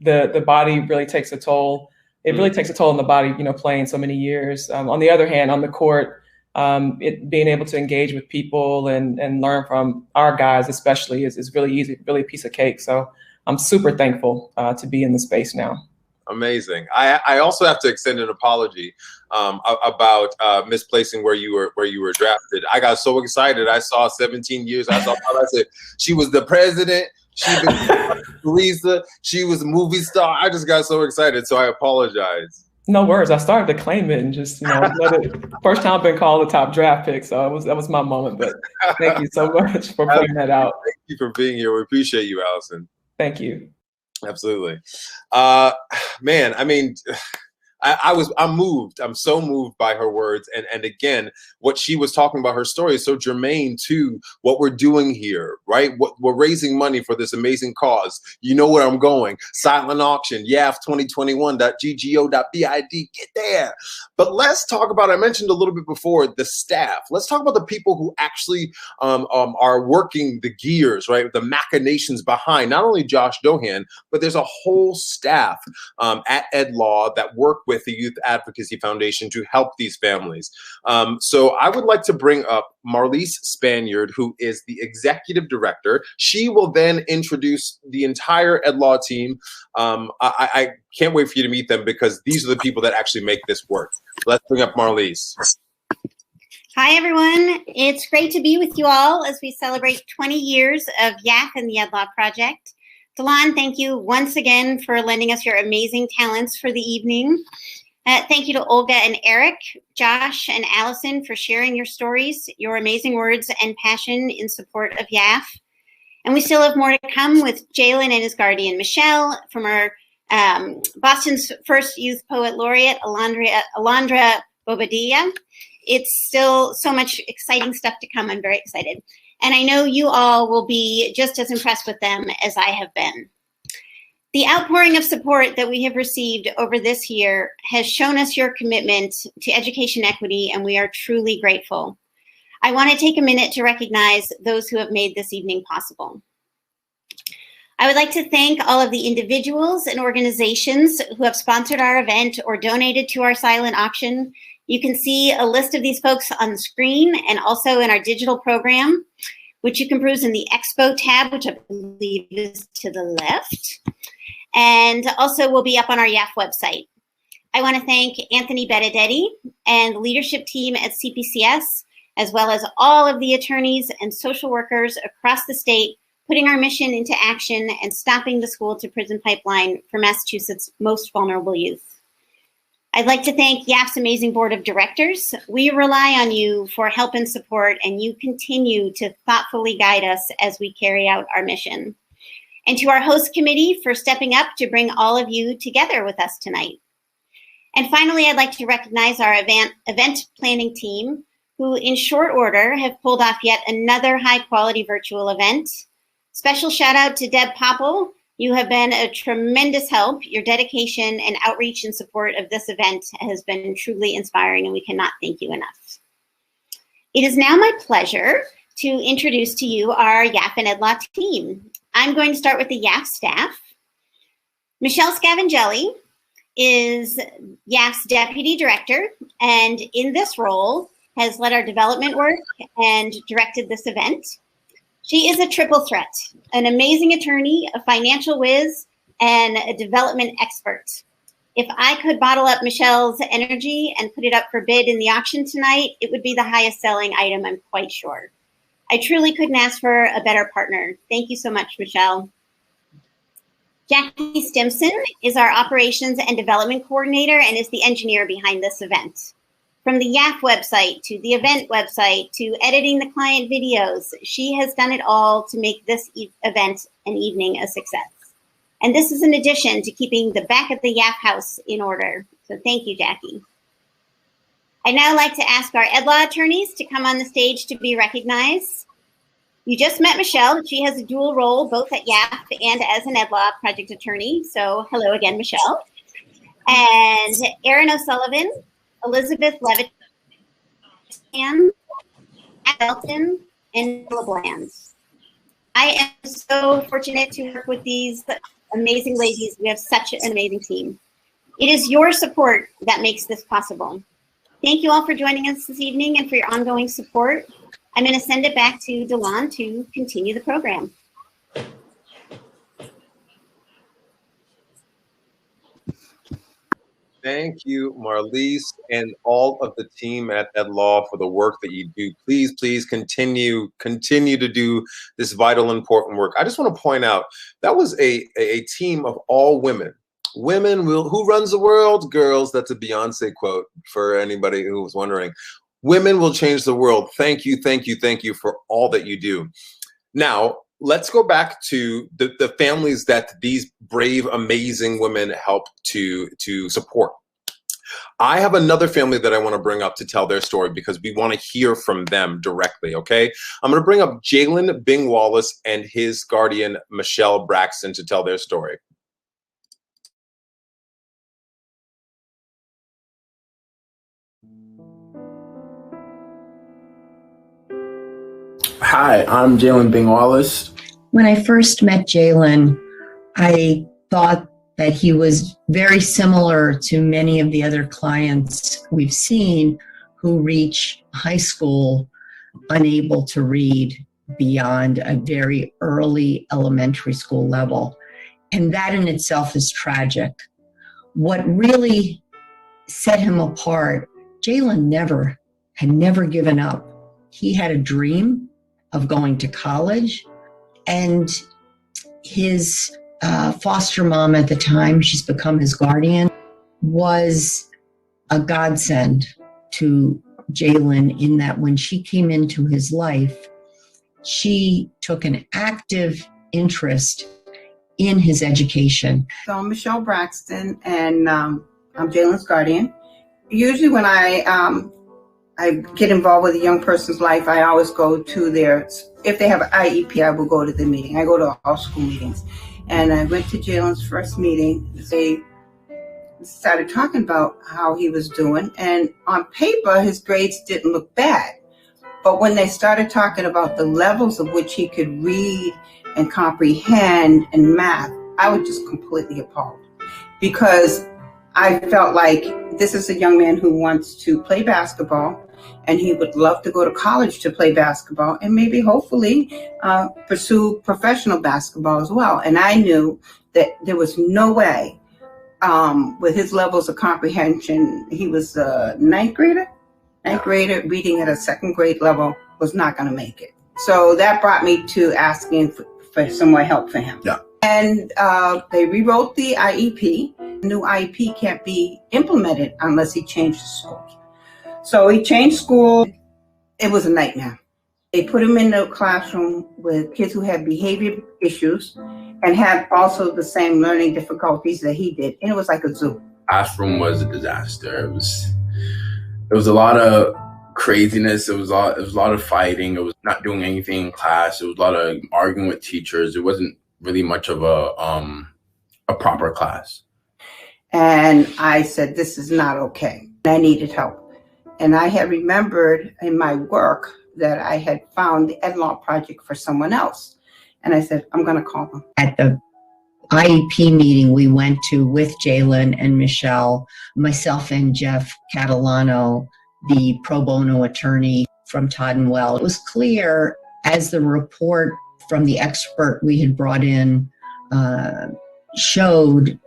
[SPEAKER 6] the body really takes a toll. It really takes a toll on the body, playing so many years. On the other hand, on the court, being able to engage with people and learn from our guys, especially, is really easy, really a piece of cake. So I'm super thankful to be in the space now. Amazing.
[SPEAKER 1] I also have to extend an apology about misplacing where you were drafted. I got so excited. I saw 17 years. I said she was the president. She was Lisa. She was a movie star. I just got so excited. So I apologize.
[SPEAKER 6] No worries. I started to claim it and just, first time I've been called the top draft pick. So that was my moment. But thank you so much for pointing that out.
[SPEAKER 1] Thank you for being here. We appreciate you, Allison.
[SPEAKER 6] Thank you.
[SPEAKER 1] Absolutely. Man, I mean, I'm moved. I'm so moved by her words. And again, what she was talking about, her story is so germane to what we're doing here, right? We're raising money for this amazing cause. You know where I'm going. Silent auction, YAF 2021.ggo.bid. Get there. But let's talk about, I mentioned a little bit before, the staff. Let's talk about the people who actually are working the gears, right? The machinations behind not only Josh Dohan, but there's a whole staff at EdLaw that work with the Youth Advocacy Foundation to help these families. So I would like to bring up Marlise Spaniard, who is the executive director. She will then introduce the entire EdLaw team. I can't wait for you to meet them because these are the people that actually make this work. Let's bring up Marlise.
[SPEAKER 7] Hi, everyone. It's great to be with you all as we celebrate 20 years of YAF and the EdLaw Project. Delon, thank you once again for lending us your amazing talents for the evening. Thank you to Olga and Eric, Josh and Allison for sharing your stories, your amazing words and passion in support of YAF. And we still have more to come with Jalen and his guardian, Michelle, from our Boston's first Youth Poet Laureate, Alondra Bobdilla. It's still so much exciting stuff to come. I'm very excited. And I know you all will be just as impressed with them as I have been. The outpouring of support that we have received over this year has shown us your commitment to education equity, and we are truly grateful. I want to take a minute to recognize those who have made this evening possible. I would like to thank all of the individuals and organizations who have sponsored our event or donated to our silent auction. You can see a list of these folks on the screen and also in our digital program, which you can peruse in the Expo tab, which I believe is to the left, and also will be up on our YAF website. I want to thank Anthony Benedetti and the leadership team at CPCS, as well as all of the attorneys and social workers across the state, putting our mission into action and stopping the school to prison pipeline for Massachusetts' most vulnerable youth. I'd like to thank YAF's amazing board of directors. We rely on you for help and support, and you continue to thoughtfully guide us as we carry out our mission. And to our host committee for stepping up to bring all of you together with us tonight. And finally, I'd like to recognize our event planning team, who in short order have pulled off yet another high quality virtual event. Special shout out to Deb Popple. You have been a tremendous help. Your dedication and outreach in support of this event has been truly inspiring, and we cannot thank you enough. It is now my pleasure to introduce to you our YAF and EdLaw team. I'm going to start with the YAF staff. Michelle Scavangelli is YAF's deputy director, and in this role has led our development work and directed this event. She is a triple threat, an amazing attorney, a financial whiz, and a development expert. If I could bottle up Michelle's energy and put it up for bid in the auction tonight, it would be the highest selling item, I'm quite sure. I truly couldn't ask for a better partner. Thank you so much, Michelle. Jackie Stimson is our operations and development coordinator and is the engineer behind this event. From the YAF website to the event website to editing the client videos, she has done it all to make this event and evening a success. And this is in addition to keeping the back of the YAF house in order. So thank you, Jackie. I'd now like to ask our EdLaw attorneys to come on the stage to be recognized. You just met Michelle. She has a dual role, both at YAF and as an EdLaw project attorney. So hello again, Michelle. And Erin O'Sullivan, Elizabeth Levitt, Elton, and LeBland. I am so fortunate to work with these amazing ladies. We have such an amazing team. It is your support that makes this possible. Thank you all for joining us this evening and for your ongoing support. I'm going to send it back to Delon to continue the program.
[SPEAKER 1] Thank you, Marlise, and all of the team at EdLaw for the work that you do. Please, please continue to do this vital, important work. I just want to point out that was a team of all women. Women will, who runs the world? Girls. That's a Beyonce quote for anybody who was wondering. Women will change the world. Thank you, thank you, thank you for all that you do. Now, let's go back to the families that these brave, amazing women help to support. I have another family that I want to bring up to tell their story because we want to hear from them directly, okay? I'm going to bring up Jalen Bing Wallace and his guardian, Michelle Braxton, to tell their story.
[SPEAKER 8] Hi, I'm Jalen Bing Wallace.
[SPEAKER 9] When I first met Jalen, I thought that he was very similar to many of the other clients we've seen who reach high school unable to read beyond a very early elementary school level. And that in itself is tragic. What really set him apart, Jalen had never given up. He had a dream of going to college, and his foster mom at the time, she's become his guardian, was a godsend to Jalen in that when she came into his life, she took an active interest in his education.
[SPEAKER 10] So I'm Michelle Braxton, and I'm Jalen's guardian. Usually when I get involved with a young person's life, I always go to if they have an IEP, I will go to the meeting. I go to all school meetings. And I went to Jalen's first meeting. They started talking about how he was doing. And on paper, his grades didn't look bad. But when they started talking about the levels of which he could read and comprehend and math, I was just completely appalled. Because I felt like this is a young man who wants to play basketball, and he would love to go to college to play basketball and maybe hopefully pursue professional basketball as well. And I knew that there was no way with his levels of comprehension, he was a ninth grader reading at a second grade level, was not going to make it. So that brought me to asking for some more help for him.
[SPEAKER 8] Yeah.
[SPEAKER 10] And they rewrote the IEP. The new IEP can't be implemented unless he changes school. So he changed school. It was a nightmare. They put him in the classroom with kids who had behavior issues and had also the same learning difficulties that he did. And it was like a zoo.
[SPEAKER 8] Classroom was a disaster. It was a lot of craziness. It was a lot of fighting. It was not doing anything in class. It was a lot of arguing with teachers. It wasn't really much of a proper class.
[SPEAKER 10] And I said, this is not okay. I needed help. And I had remembered in my work that I had found the EdLaw project for someone else. And I said, I'm going to call them.
[SPEAKER 9] At the IEP meeting we went to with Jalen and Michelle, myself and Jeff Catalano, the pro bono attorney from Todd and Well, it was clear as the report from the expert we had brought in showed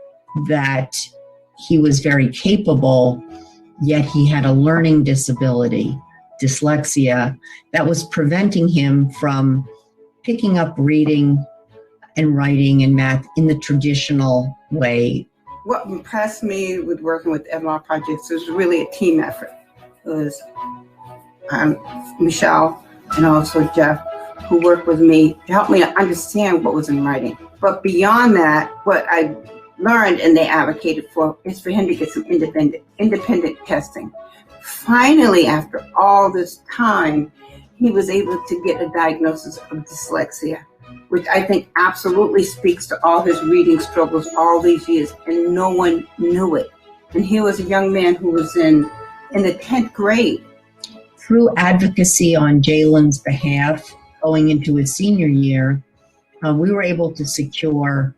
[SPEAKER 9] that he was very capable, yet he had a learning disability, dyslexia, that was preventing him from picking up reading and writing and math in the traditional way.
[SPEAKER 10] What impressed me with working with EdLaw projects was really a team effort. It was Michelle and also Jeff, who worked with me to help me to understand what was in writing. But beyond that, what I learned and they advocated for is for him to get some independent testing. Finally, after all this time, he was able to get a diagnosis of dyslexia, which I think absolutely speaks to all his reading struggles all these years, and no one knew it. And he was a young man who was in the 10th grade.
[SPEAKER 9] Through advocacy on Jalen's behalf, going into his senior year, we were able to secure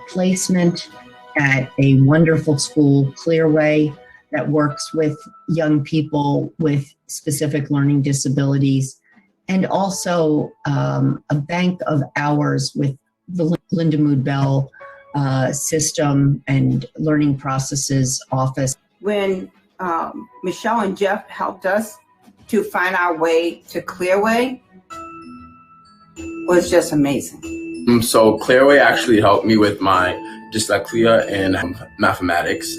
[SPEAKER 9] placement at a wonderful school, Clearway, that works with young people with specific learning disabilities, and also a bank of hours with the Linda Mood Bell system and learning processes office.
[SPEAKER 10] When Michelle and Jeff helped us to find our way to Clearway, was just amazing.
[SPEAKER 8] So Clearway actually helped me with my dyslexia and mathematics.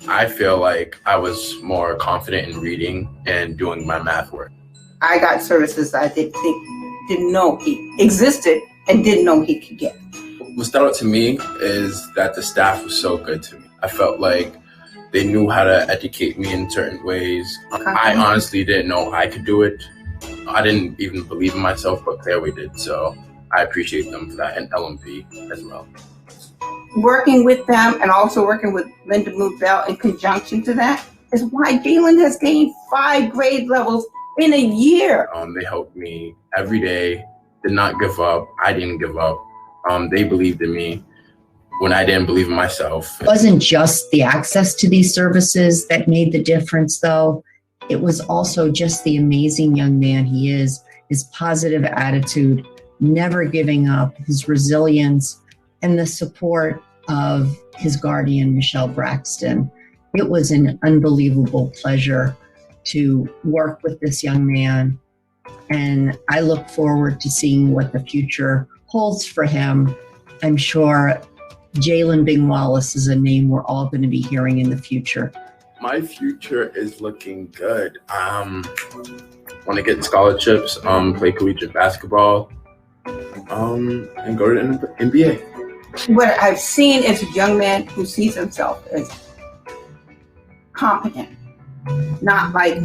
[SPEAKER 8] I feel like I was more confident in reading and doing my math work.
[SPEAKER 10] I got services I didn't think didn't know he existed and didn't know he could get.
[SPEAKER 8] What stood out to me is that the staff was so good to me. I felt like they knew how to educate me in certain ways. I honestly didn't know I could do it. I didn't even believe in myself, but clearly did. So I appreciate them for that, and LMP as well.
[SPEAKER 10] Working with them and also working with Linda Bell in conjunction to that is why Jalen has gained 5 grade levels in a year.
[SPEAKER 8] They helped me every day, did not give up. I didn't give up. They believed in me when I didn't believe in myself.
[SPEAKER 9] It wasn't just the access to these services that made the difference, though. It was also just the amazing young man he is, his positive attitude, never giving up, his resilience, and the support of his guardian, Michelle Braxton. It was an unbelievable pleasure to work with this young man, and I look forward to seeing what the future holds for him. I'm sure Jalen Bing Wallace is a name we're all going to be hearing in the future.
[SPEAKER 8] My future is looking good. Want to get scholarships, play collegiate basketball, and go to the NBA.
[SPEAKER 10] What I've seen is a young man who sees himself as competent, not like,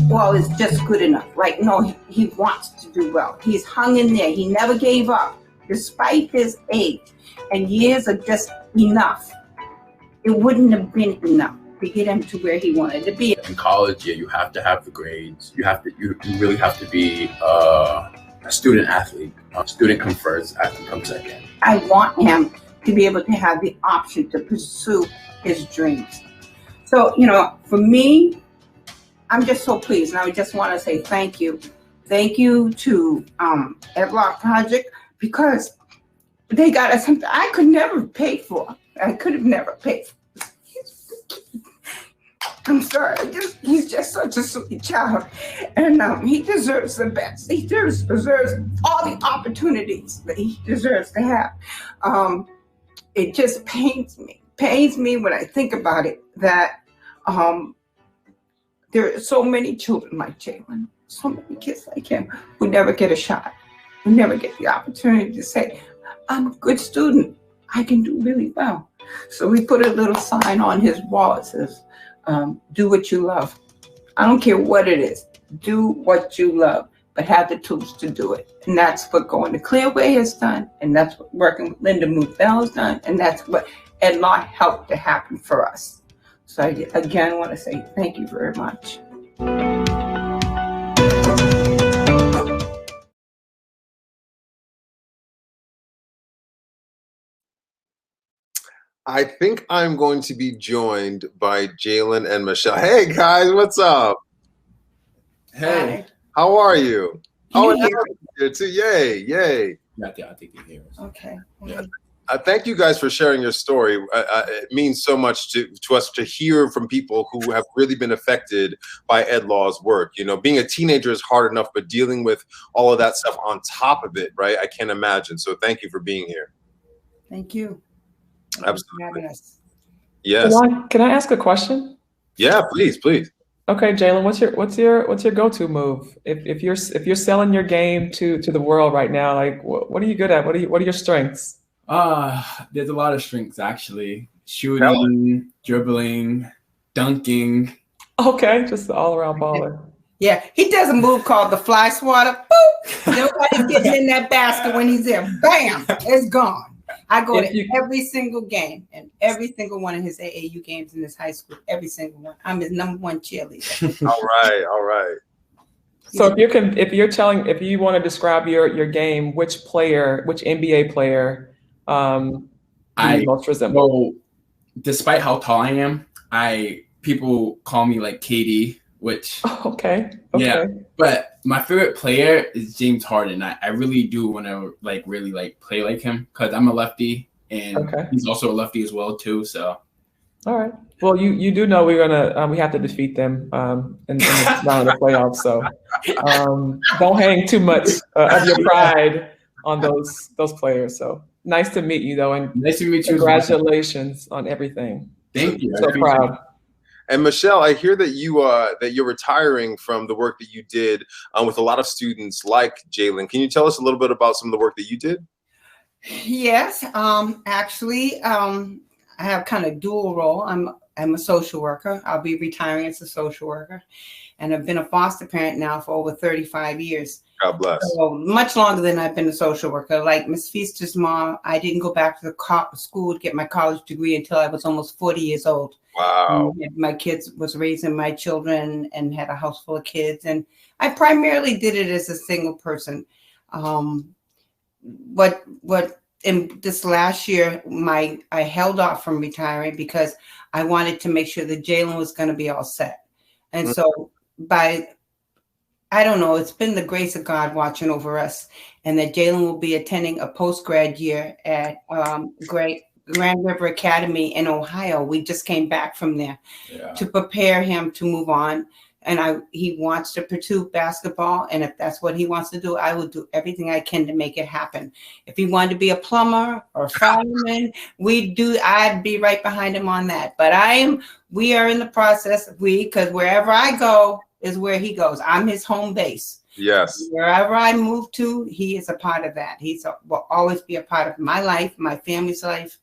[SPEAKER 10] well, it's just good enough. Like, no, he wants to do well. He's hung in there. He never gave up, despite his age. And years are just enough. It wouldn't have been enough to get him to where he wanted to be.
[SPEAKER 8] In college, you have to have the grades. You really have to be a student athlete. Student comes first, athlete comes second.
[SPEAKER 10] I want him to be able to have the option to pursue his dreams. So, for me, I'm just so pleased. And I just want to say thank you. Thank you to EdLaw Project, because they got us something I could never pay for. I could have never paid for. I'm sorry. He's just such a sweet child. And he deserves the best. He deserves all the opportunities that he deserves to have. It just pains me when I think about it, that there are so many children like Jalen, so many kids like him who never get a shot, who never get the opportunity to say, I'm a good student. I can do really well. So we put a little sign on his wall that says, do what you love. I don't care what it is. Do what you love, but have the tools to do it. And that's what going to Clearway has done. And that's what working with Linda Bell has done. And that's what EdLaw helped to happen for us. So I, again, want to say thank you very much.
[SPEAKER 1] I think I'm going to be joined by Jalen and Michelle. Hey guys, what's up?
[SPEAKER 8] Hey,
[SPEAKER 1] how are you? Oh, and Aaron's here too. Yay!
[SPEAKER 8] Yeah, I think you hear us.
[SPEAKER 10] Okay.
[SPEAKER 1] Yeah. Thank you guys for sharing your story. It means so much to us to hear from people who have really been affected by EdLaw's work. Being a teenager is hard enough, but dealing with all of that stuff on top of it, right? I can't imagine. So thank you for being here.
[SPEAKER 10] Thank you.
[SPEAKER 1] Absolutely. Yes.
[SPEAKER 6] Can I ask a question?
[SPEAKER 1] Yeah, please.
[SPEAKER 6] Okay, Jalen, what's your go-to move? If you're selling your game to the world right now, like what are you good at? What are your strengths?
[SPEAKER 11] There's a lot of strengths actually. Shooting, dribbling, dunking.
[SPEAKER 6] Okay, just an all-around baller.
[SPEAKER 10] Yeah, he does a move called the fly swatter. Boop! Nobody's getting in that basket when he's there. Bam! It's gone. I go to every single game and every single one of his AAU games in his high school. Every single one. I'm his #1 cheerleader.
[SPEAKER 1] All right.
[SPEAKER 6] So if you want to describe your game, which NBA player do you most resemble?
[SPEAKER 11] Well, despite how tall I am, people call me like KD, which
[SPEAKER 6] okay.
[SPEAKER 11] Yeah. But my favorite player is James Harden. I really do want to really play like him because I'm a lefty and he's also a lefty as well too. So.
[SPEAKER 6] All right. Well, you do know we have to defeat them in the round of the playoffs. So don't hang too much of your pride on those players. So nice to meet you though, and
[SPEAKER 11] nice to meet you.
[SPEAKER 6] Congratulations on everything.
[SPEAKER 11] Thank you.
[SPEAKER 6] So proud.
[SPEAKER 1] And Michelle, I hear that you're retiring from the work that you did with a lot of students like Jalen. Can you tell us a little bit about some of the work that you did?
[SPEAKER 10] Yes, actually, I have kind of dual role. I'm a social worker. I'll be retiring as a social worker, and I've been a foster parent now for over 35 years.
[SPEAKER 1] God bless.
[SPEAKER 10] So much longer than I've been a social worker. Like Miss Feaster's mom, I didn't go back to the school to get my college degree until I was almost 40 years old.
[SPEAKER 1] Wow.
[SPEAKER 10] My kids was raising my children and had a house full of kids, and I primarily did it as a single person. What in this last year, I held off from retiring because I wanted to make sure that Jalen was going to be all set. And so I don't know, it's been the grace of God watching over us, and that Jalen will be attending a post-grad year at Grand River Academy in Ohio. We just came back from there to prepare him to move on. And he wants to pursue basketball. And if that's what he wants to do, I will do everything I can to make it happen. If he wanted to be a plumber or a fireman, I'd be right behind him on that. But we are in the process, because wherever I go is where he goes. I'm his home base.
[SPEAKER 1] Yes.
[SPEAKER 10] Wherever I move to, he is a part of that. Will always be a part of my life, my family's life.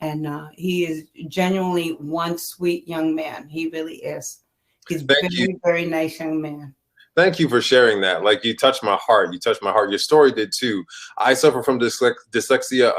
[SPEAKER 10] And he is genuinely one sweet young man. He really is. He's very, very nice young man.
[SPEAKER 1] Thank you for sharing that. Like, you touched my heart. You touched my heart. Your story did too. I suffer from dyslexia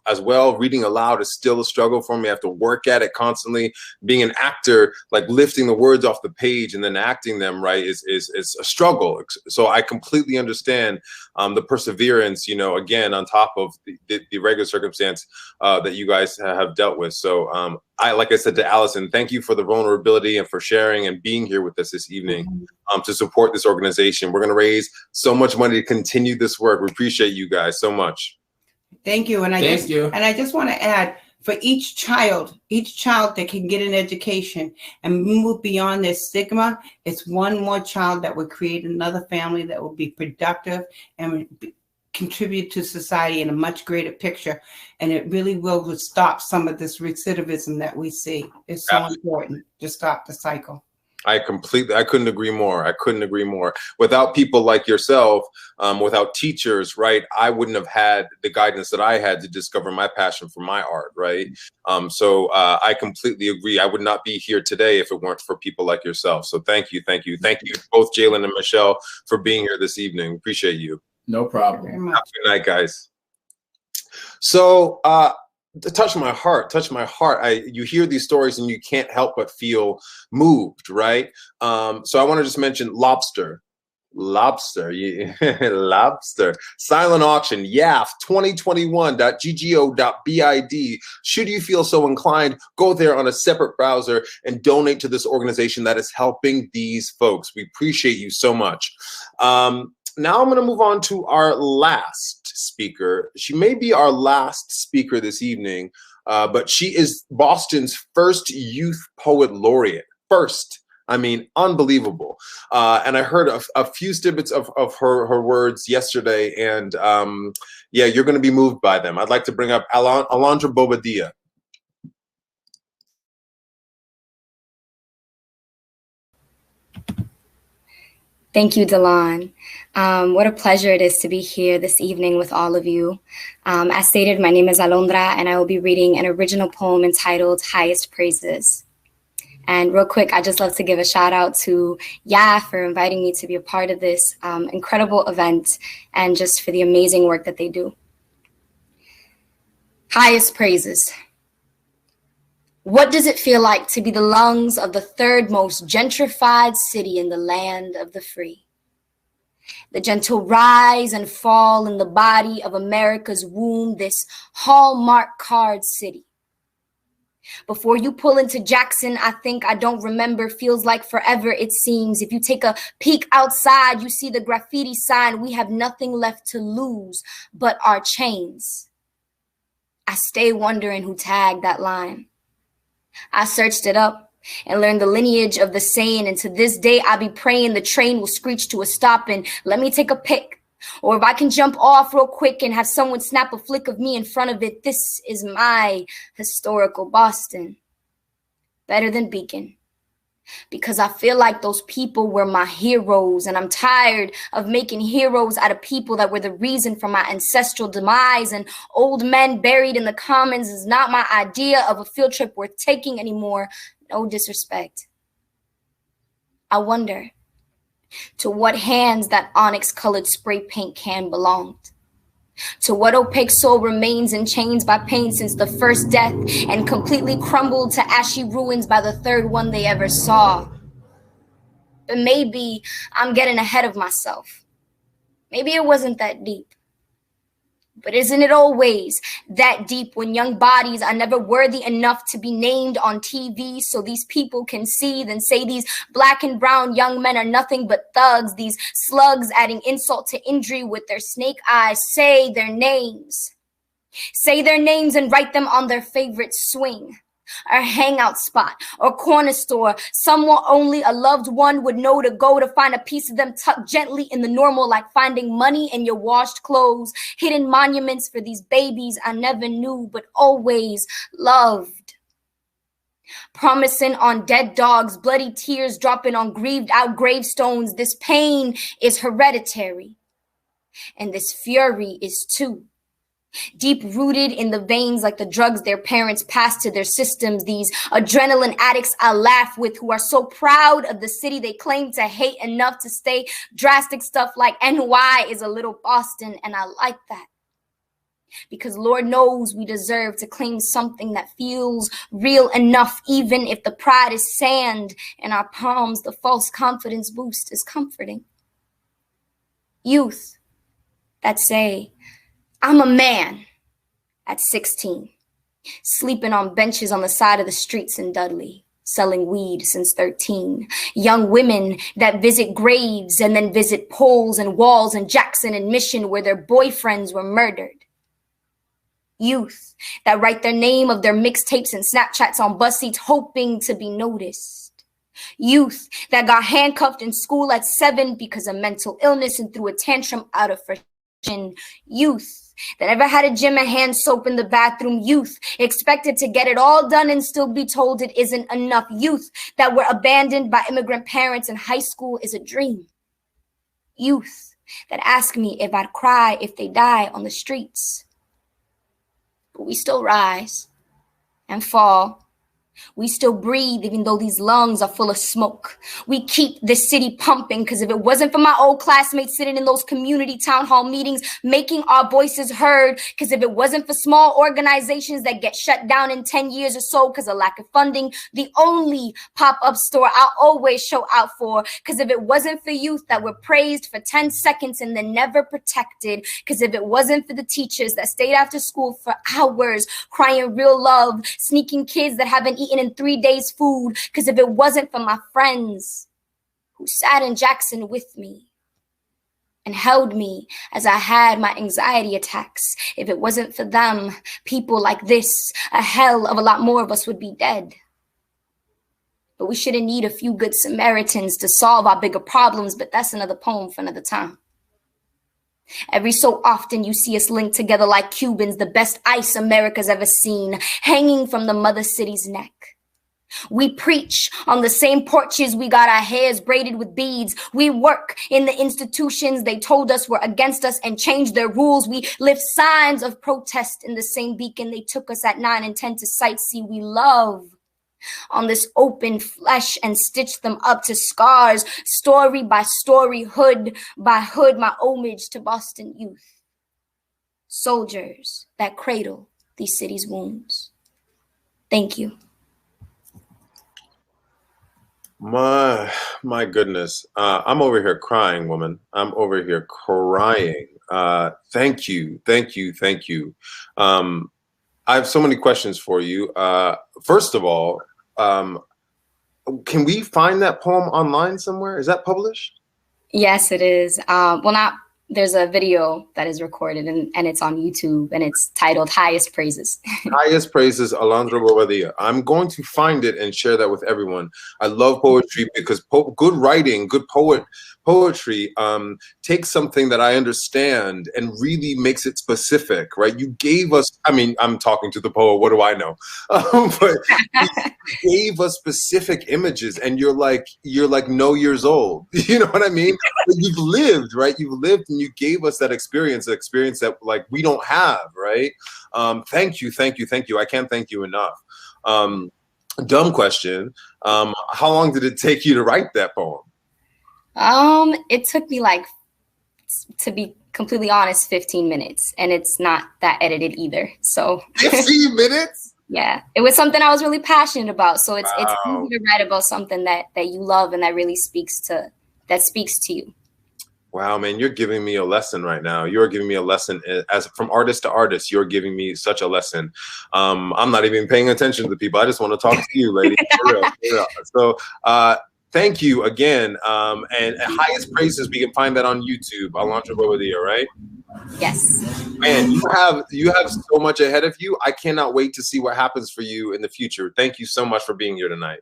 [SPEAKER 1] as well. Reading aloud is still a struggle for me. I have to work at it constantly. Being an actor, like lifting the words off the page and then acting them right is a struggle. So I completely understand the perseverance, again, on top of the regular circumstance that you guys have dealt with. So like I said to Allison, thank you for the vulnerability and for sharing and being here with us this evening to support this organization. We're going to raise so much money to continue this work. We appreciate you guys so much.
[SPEAKER 10] Thank you. And I just want to add, for each child that can get an education and move beyond their stigma, it's one more child that will create another family that will be productive and contribute to society in a much greater picture. And it really will stop some of this recidivism that we see. It's so important to stop the cycle.
[SPEAKER 1] I couldn't agree more. I couldn't agree more. Without people like yourself, without teachers, right, I wouldn't have had the guidance that I had to discover my passion for my art, right? So I completely agree. I would not be here today if it weren't for people like yourself. So thank you both, Jalen and Michelle, for being here this evening. Appreciate you.
[SPEAKER 11] No problem.
[SPEAKER 1] Have a good night, guys. So touch my heart. You hear these stories and you can't help but feel moved, right? So I want to just mention lobster, Lobster. Silent auction, YAF 2021.ggo.bid. Should you feel so inclined, go there on a separate browser and donate to this organization that is helping these folks. We appreciate you so much. Now I'm going to move on to our last speaker. She may be our last speaker this evening, but she is Boston's first Youth Poet Laureate. First. I mean, unbelievable. And I heard a few snippets of her words yesterday, and yeah, you're going to be moved by them. I'd like to bring up Alondra Bobdilla.
[SPEAKER 12] Thank you, Delon. What a pleasure it is to be here this evening with all of you. As stated, my name is Alondra, and I will be reading an original poem entitled Highest Praises. And real quick, I'd just love to give a shout out to YAF for inviting me to be a part of this incredible event and just for the amazing work that they do. Highest praises. What does it feel like to be the lungs of the third most gentrified city in the land of the free? The gentle rise and fall in the body of America's womb, this hallmark card city. Before you pull into Jackson, I think I don't remember, feels like forever it seems. If you take a peek outside, you see the graffiti sign, we have nothing left to lose but our chains. I stay wondering who tagged that line. I searched it up and learned the lineage of the saying, and to this day I be praying the train will screech to a stop and let me take a pic. Or if I can jump off real quick and have someone snap a flick of me in front of it, this is my historical Boston. Better than Beacon, because I feel like those people were my heroes, and I'm tired of making heroes out of people that were the reason for my ancestral demise. And old men buried in the commons is not my idea of a field trip worth taking anymore. No disrespect. I wonder to what hands that onyx-colored spray paint can belonged. To what opaque soul remains in chains by pain since the first death and completely crumbled to ashy ruins by the third one they ever saw. But maybe I'm getting ahead of myself. Maybe it wasn't that deep. But isn't it always that deep when young bodies are never worthy enough to be named on TV so these people can see, then say these black and brown young men are nothing but thugs, these slugs adding insult to injury with their snake eyes? Say their names. Say their names and write them on their favorite swing, or hangout spot, or corner store, somewhere only a loved one would know to go to find a piece of them tucked gently in the normal, like finding money in your washed clothes, hidden monuments for these babies I never knew but always loved. Promising on dead dogs, bloody tears dropping on grieved out gravestones. This pain is hereditary, and this fury is too. Deep rooted in the veins like the drugs their parents passed to their systems. These adrenaline addicts I laugh with who are so proud of the city they claim to hate enough to say drastic stuff like NY is a little Boston. And I like that, because Lord knows we deserve to claim something that feels real enough, even if the pride is sand in our palms. The false confidence boost is comforting. Youth that say, I'm a man at 16, sleeping on benches on the side of the streets in Dudley, selling weed since 13. Young women that visit graves and then visit poles and walls in Jackson and Mission where their boyfriends were murdered. Youth that write their name of their mixtapes and Snapchats on bus seats hoping to be noticed. Youth that got handcuffed in school at 7 because of mental illness and threw a tantrum out of frustration. Youth that never had a gym and hand soap in the bathroom. Youth expected to get it all done and still be told it isn't enough. Youth that were abandoned by immigrant parents and high school is a dream. Youth that ask me if I'd cry if they die on the streets. But we still rise and fall. We still breathe even though these lungs are full of smoke. We keep this city pumping because if it wasn't for my old classmates sitting in those community town hall meetings, making our voices heard, because if it wasn't for small organizations that get shut down in 10 years or so because of lack of funding, the only pop-up store I'll always show out for, because if it wasn't for youth that were praised for 10 seconds and then never protected, because if it wasn't for the teachers that stayed after school for hours crying real love, sneaking kids that haven't eaten in 3 days food, because if it wasn't for my friends who sat in Jackson with me and held me as I had my anxiety attacks, if it wasn't for them, people like this, a hell of a lot more of us would be dead. But we shouldn't need a few good Samaritans to solve our bigger problems, but that's another poem for another time. Every so often you see us linked together like Cubans, the best ice America's ever seen, hanging from the mother city's neck. We preach on the same porches, we got our hairs braided with beads. We work in the institutions they told us were against us and changed their rules. We lift signs of protest in the same beacon they took us at 9 and 10 to sightsee. We love on this open flesh and stitch them up to scars, story by story, hood by hood, my homage to Boston youth. Soldiers that cradle these cities' wounds. Thank you.
[SPEAKER 1] My goodness. I'm over here crying, woman. I'm over here crying. Thank you. I have so many questions for you. First of all, can we find that poem online somewhere? Is that published?
[SPEAKER 12] Yes, it is. Well, not there's a video that is recorded and it's on YouTube, and it's titled Highest Praises.
[SPEAKER 1] Highest Praises, Alondra Bobdilla. I'm going to find it and share that with everyone. I love poetry because good writing, good poetry takes something that I understand and really makes it specific, right? You gave us, I mean, I'm talking to the poet, what do I know? But you gave us specific images, and you're like no years old. You know what I mean? But you've lived, right? You've lived, and you gave us that experience that like we don't have, right? Thank you. I can't thank you enough. Dumb question. How long did it take you to write that poem?
[SPEAKER 12] It took me, like, to be completely honest, 15 minutes, and it's not that edited either. So
[SPEAKER 1] 15 minutes?
[SPEAKER 12] Yeah, it was something I was really passionate about. So it's easy to write about something that you love and that really speaks to you.
[SPEAKER 1] Wow, man, you're giving me a lesson right now. You're giving me a lesson as from artist to artist. You're giving me such a lesson. I'm not even paying attention to the people. I just want to talk to you, lady. For real. So thank you again. And Highest Praises, we can find that on YouTube. Alondra Bobdilla, right?
[SPEAKER 12] Yes.
[SPEAKER 1] Man, you have so much ahead of you. I cannot wait to see what happens for you in the future. Thank you so much for being here tonight.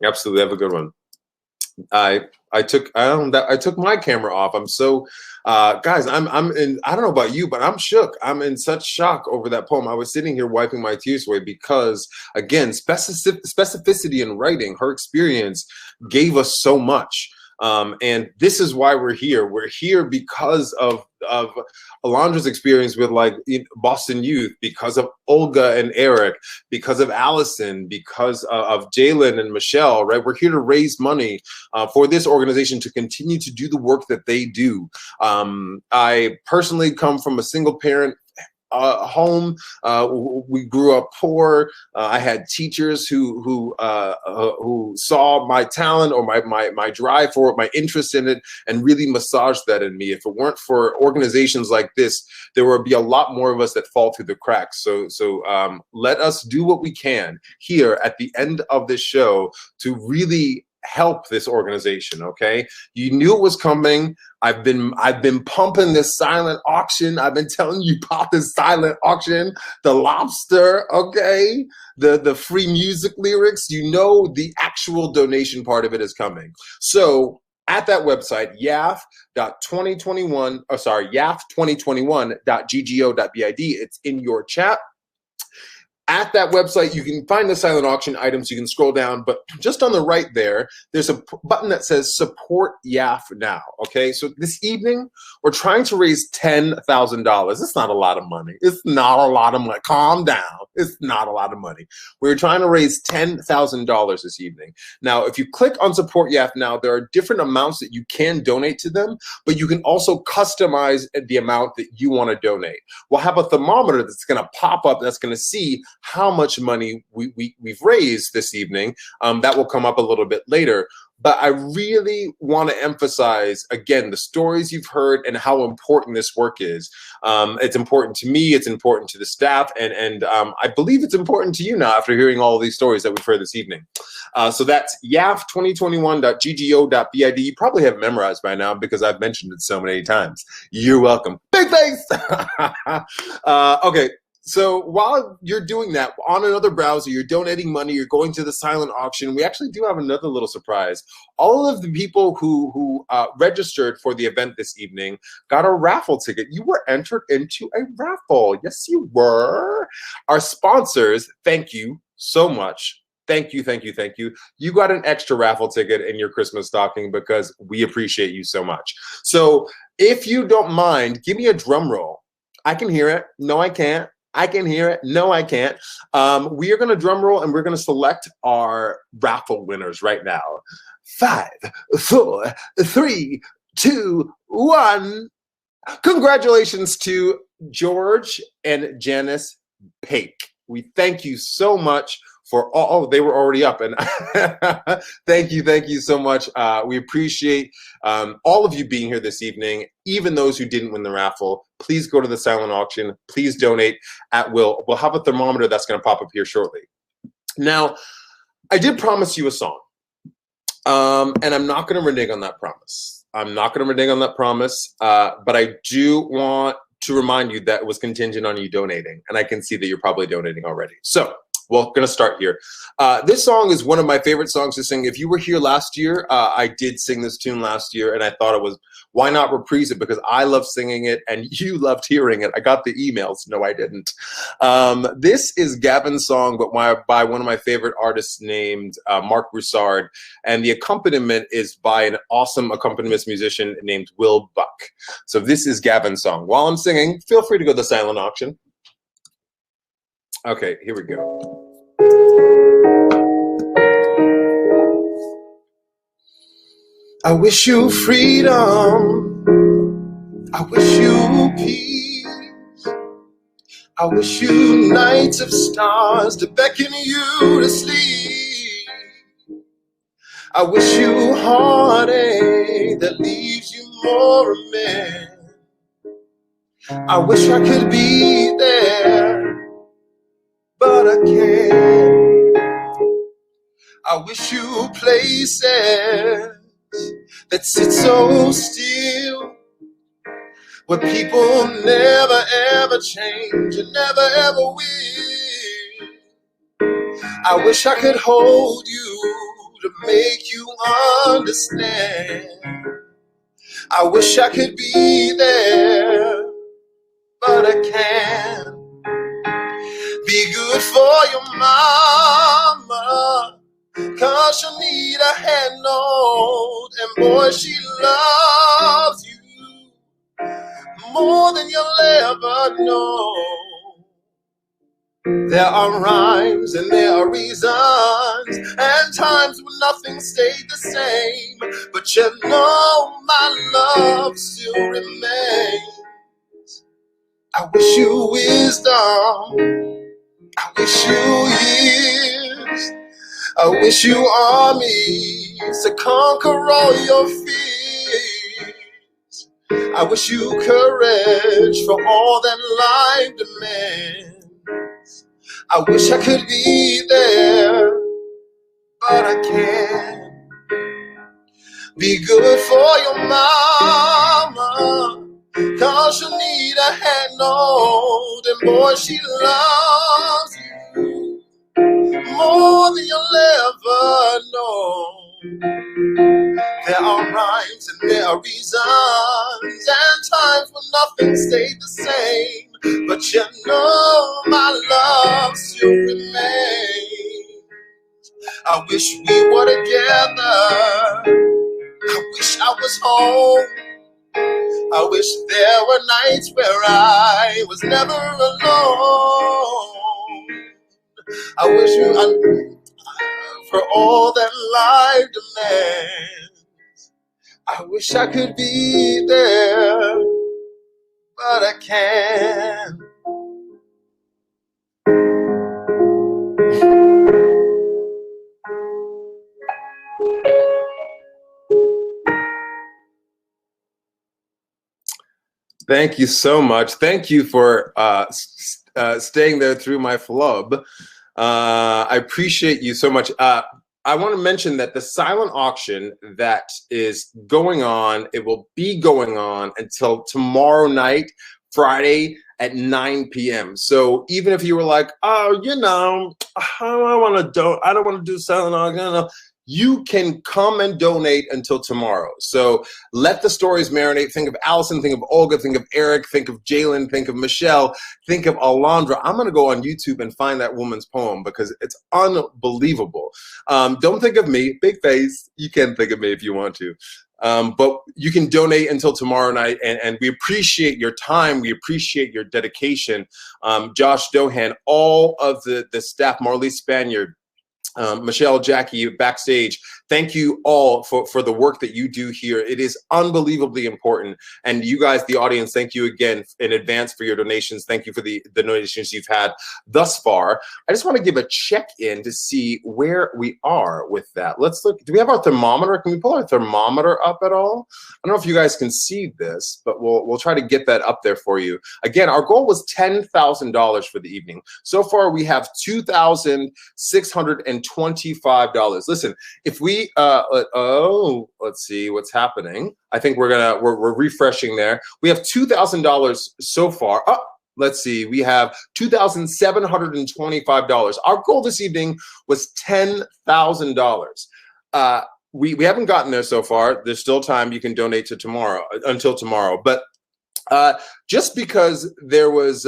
[SPEAKER 1] Absolutely, have a good one. I took my camera off. I'm so guys, I'm in, I don't know about you, but I'm shook. I'm in such shock over that poem. I was sitting here wiping my tears away because, again, specificity in writing, her experience gave us so much. And this is why we're here. We're here because of Alondra's experience with, like, Boston Youth, because of Olga and Eric, because of Allison, because of Jalen and Michelle, right? We're here to raise money for this organization to continue to do the work that they do. I personally come from a single parent home. We grew up poor. I had teachers who saw my talent or my drive for it, my interest in it, and really massaged that in me. If it weren't for organizations like this, there would be a lot more of us that fall through the cracks. So let us do what we can here at the end of this show to really help this organization. Okay, you knew it was coming. I've been pumping this silent auction. I've been telling you about this silent auction, the lobster, okay, the free music lyrics. You know, the actual donation part of it is coming. So at that website, YAF2021.ggo.bid, it's in your chat. At that website, you can find the silent auction items. You can scroll down, but just on the right there, there's a button that says Support YAF Now, okay? So this evening, we're trying to raise $10,000. It's not a lot of money. It's not a lot of money. Calm down. It's not a lot of money. We're trying to raise $10,000 this evening. Now, if you click on Support YAF Now, there are different amounts that you can donate to them, but you can also customize the amount that you want to donate. We'll have a thermometer that's going to pop up that's going to see how much money we've raised this evening. That will come up a little bit later. But I really want to emphasize, again, the stories you've heard and how important this work is. It's important to me. It's important to the staff. And I believe it's important to you now after hearing all of these stories that we've heard this evening. So that's YAF2021.ggo.bid. You probably have memorized by now because I've mentioned it so many times. You're welcome. Big face! Okay. So while you're doing that, on another browser, you're donating money, you're going to the silent auction, we actually do have another little surprise. All of the people who registered for the event this evening got a raffle ticket. You were entered into a raffle. Yes, you were. Our sponsors, thank you so much. Thank you, thank you, thank you. You got an extra raffle ticket in your Christmas stocking because we appreciate you so much. So if you don't mind, give me a drum roll. I can hear it. No, I can't. I can hear it. No, I can't. We are going to drum roll and we're going to select our raffle winners right now. 5, 4, 3, 2, 1. Congratulations to George and Janice Pake. We thank you so much for all. Oh, they were already up, and thank you so much. We appreciate all of you being here this evening, even those who didn't win the raffle. Please go to the silent auction. Please donate at will. We'll have a thermometer that's going to pop up here shortly. Now, I did promise you a song, and I'm not going to renege on that promise. I'm not going to renege on that promise, but I do want to remind you that it was contingent on you donating, and I can see that you're probably donating already. So we're going to start here. This song is one of my favorite songs to sing. If you were here last year, I did sing this tune last year, and I thought it was, why not reprise it? Because I love singing it, and you loved hearing it. I got the emails. No, I didn't. This is Gavin's song, but by one of my favorite artists named Mark Broussard, and the accompaniment is by an awesome accompanist musician named Will Buck. So this is Gavin's song. While I'm singing, feel free to go to the silent auction. Okay, here we go. I wish you freedom. I wish you peace. I wish you nights of stars to beckon you to sleep. I wish you heartache that leaves you more a man. I wish I could be there, but I can't. I wish you places that sit so still, where people never ever change and never ever will. I wish I could hold you to make you understand. I wish I could be there, but I can't. Be good for your mama, 'cause she'll need a hand hold, and boy, she loves you more than you'll ever know. There are rhymes and there are reasons, and times when nothing stayed the same, but you know my love still remains. I wish you wisdom, I wish you years, I wish you armies to conquer all your fears. I wish you courage for all that life demands. I wish I could be there, but I can't. Be good for your mama, 'cause she'll need a hand hold, and boy, she loves you more than you'll ever know. There are rhymes and there are reasons, and times when nothing stayed the same, but you know my love still remains. I wish we were together, I wish I was home, I wish there were nights where I was never alone. I wish you for all that life demands. I wish I could be there, but I can't. Thank you so much. Thank you for staying there through my flub. I appreciate you so much. I want to mention that the silent auction that is going on, it will be going on until tomorrow night, Friday at 9 p.m. So even if you were like, oh, you know, I don't want to do silent auction, you can come and donate until tomorrow. So let the stories marinate. Think of Allison, think of Olga, think of Eric, think of Jalen, think of Michelle, think of Alondra. I'm gonna go on YouTube and find that woman's poem because it's unbelievable. Don't think of me, big face. You can think of me if you want to. But you can donate until tomorrow night, and we appreciate your time. We appreciate your dedication. Josh Dohan, all of the staff, Marlise Spaniard, Michelle, Jackie, backstage, thank you all for the work that you do here. It is unbelievably important. And you guys, the audience, thank you again in advance for your donations. Thank you for the donations you've had thus far. I just want to give a check-in to see where we are with that. Let's look. Do we have our thermometer? Can we pull our thermometer up at all? I don't know if you guys can see this, but we'll try to get that up there for you. Again, our goal was $10,000 for the evening. So far, we have $2,625. Listen, if we let's see what's happening. I think we're refreshing there. We have $2,000 so far. Oh, let's see. We have $2,725. Our goal this evening was $10,000. We haven't gotten there so far. There's still time. You can donate to until tomorrow. But just because there was,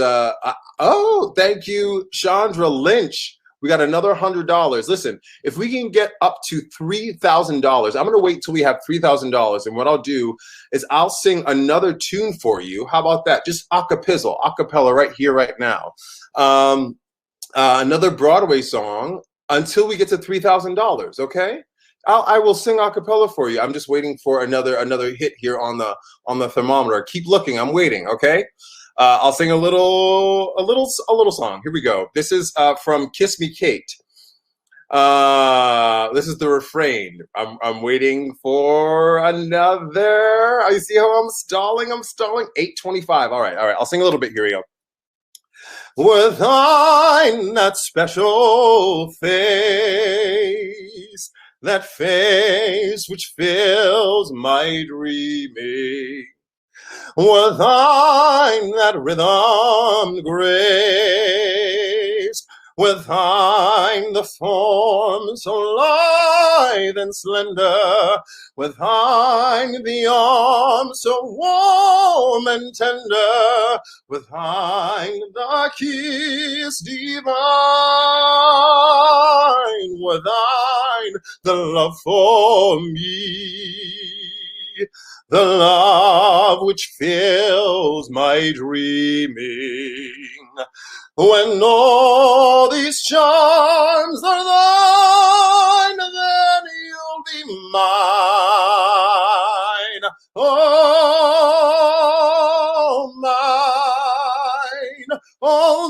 [SPEAKER 1] thank you, Chandra Lynch. We got another $100. Listen, if we can get up to $3,000, I'm going to wait till we have $3,000. And what I'll do is I'll sing another tune for you. How about that? Just a cappella right here, right now. Another Broadway song until we get to $3,000. Okay. I will sing a cappella for you. I'm just waiting for another hit here on the thermometer. Keep looking. I'm waiting. Okay. I'll sing a little song. Here we go. This is from Kiss Me Kate. This is the refrain. I'm waiting for another. You see how I'm stalling? 8:25. All right. I'll sing a little bit. Here we go. With thine that special face, that face which fills my dreaming. With thine that rhythm grace, with thine the form so lithe and slender, with thine the arm so warm and tender, with thine the kiss divine, with thine the love for me, the love which fills my dreaming. When all these charms are thine, then you'll be mine. Oh, mine, oh,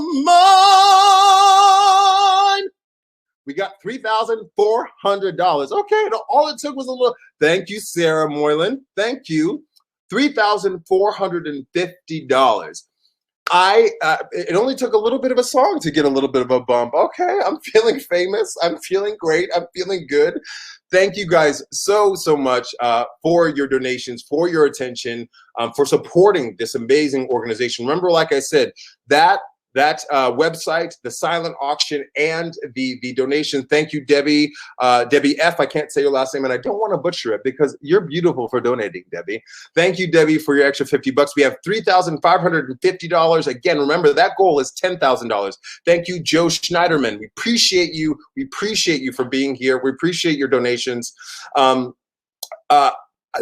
[SPEAKER 1] mine. We got $3,400. Okay, all it took was a little. Thank you, Sarah Moylan. Thank you. $3,450. It only took a little bit of a song to get a little bit of a bump. Okay, I'm feeling famous. I'm feeling great. I'm feeling good. Thank you guys so much for your donations, for your attention, for supporting this amazing organization. Remember, like I said, that website, the silent auction, and the donation. Thank you, Debbie. Debbie F. I can't say your last name, and I don't want to butcher it because you're beautiful for donating, Debbie. Thank you, Debbie, for your extra $50. We have $3,550. Again, remember that goal is $10,000. Thank you, Joe Schneiderman. We appreciate you. We appreciate you for being here. We appreciate your donations.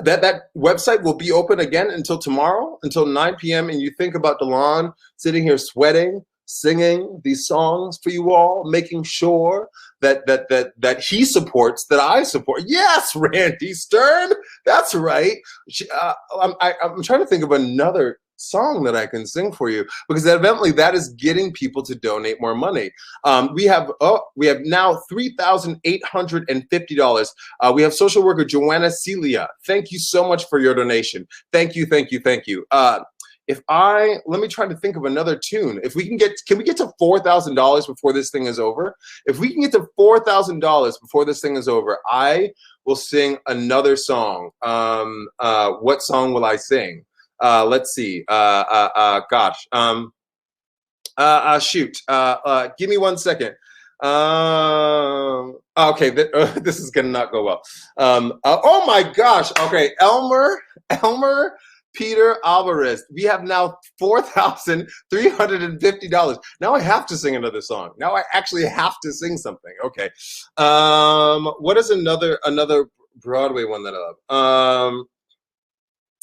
[SPEAKER 1] That website will be open again until tomorrow, until 9 p.m. And you think about DeLon sitting here sweating, singing these songs for you all, making sure that he supports, that I support. Yes, Randy Stern, that's right. I'm trying to think of another song that I can sing for you, because evidently that is getting people to donate more money. We have now $3,850. We have social worker Joanna Celia. Thank you so much for your donation. Thank you. Let me try to think of another tune. If we can we get to $4,000 before this thing is over? If we can get to $4,000 before this thing is over, I will sing another song. What song will I sing? Let's see. Shoot. Give me 1 second. Okay, this is gonna not go well. Oh my gosh. Okay, Elmer Peter Alvarez. We have now $4,350. Now I have to sing another song. Now I actually have to sing something. Okay. What is another Broadway one that I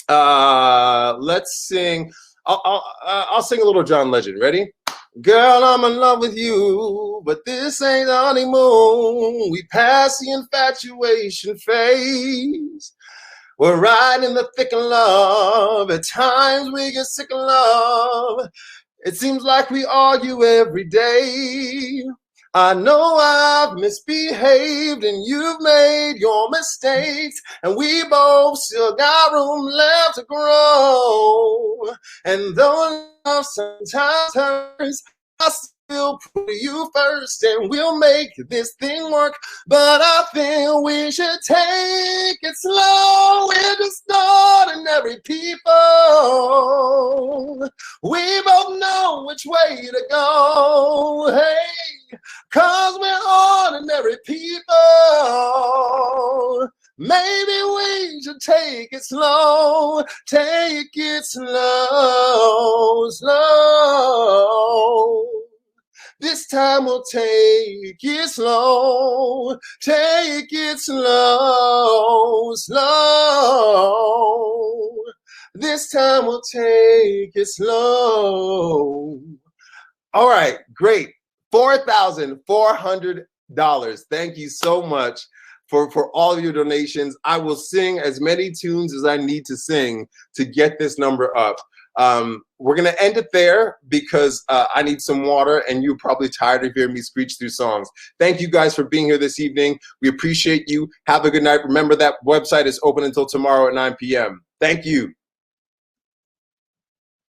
[SPEAKER 1] love? Let's sing. I'll sing a little John Legend. Ready? Girl, I'm in love with you, but this ain't the honeymoon. We pass the infatuation phase. We're right in the thick of love. At times we get sick of love. It seems like we argue every day. I know I've misbehaved and you've made your mistakes, and we both still got room left to grow. And though love sometimes hurts, I we'll put you first and we'll make this thing work. But I think we should take it slow. We're just ordinary people. We both know which way to go. Hey, 'cause we're ordinary people. Maybe we should take it slow. Take it slow, slow. This time we'll take it slow. Take it slow, slow. This time we'll take it slow. All right, great. $4,400. Thank you so much for all of your donations. I will sing as many tunes as I need to sing to get this number up. We're going to end it there because I need some water and you're probably tired of hearing me screech through songs. Thank you guys for being here this evening. We appreciate you. Have a good night. Remember that website is open until tomorrow at 9 p.m. Thank you.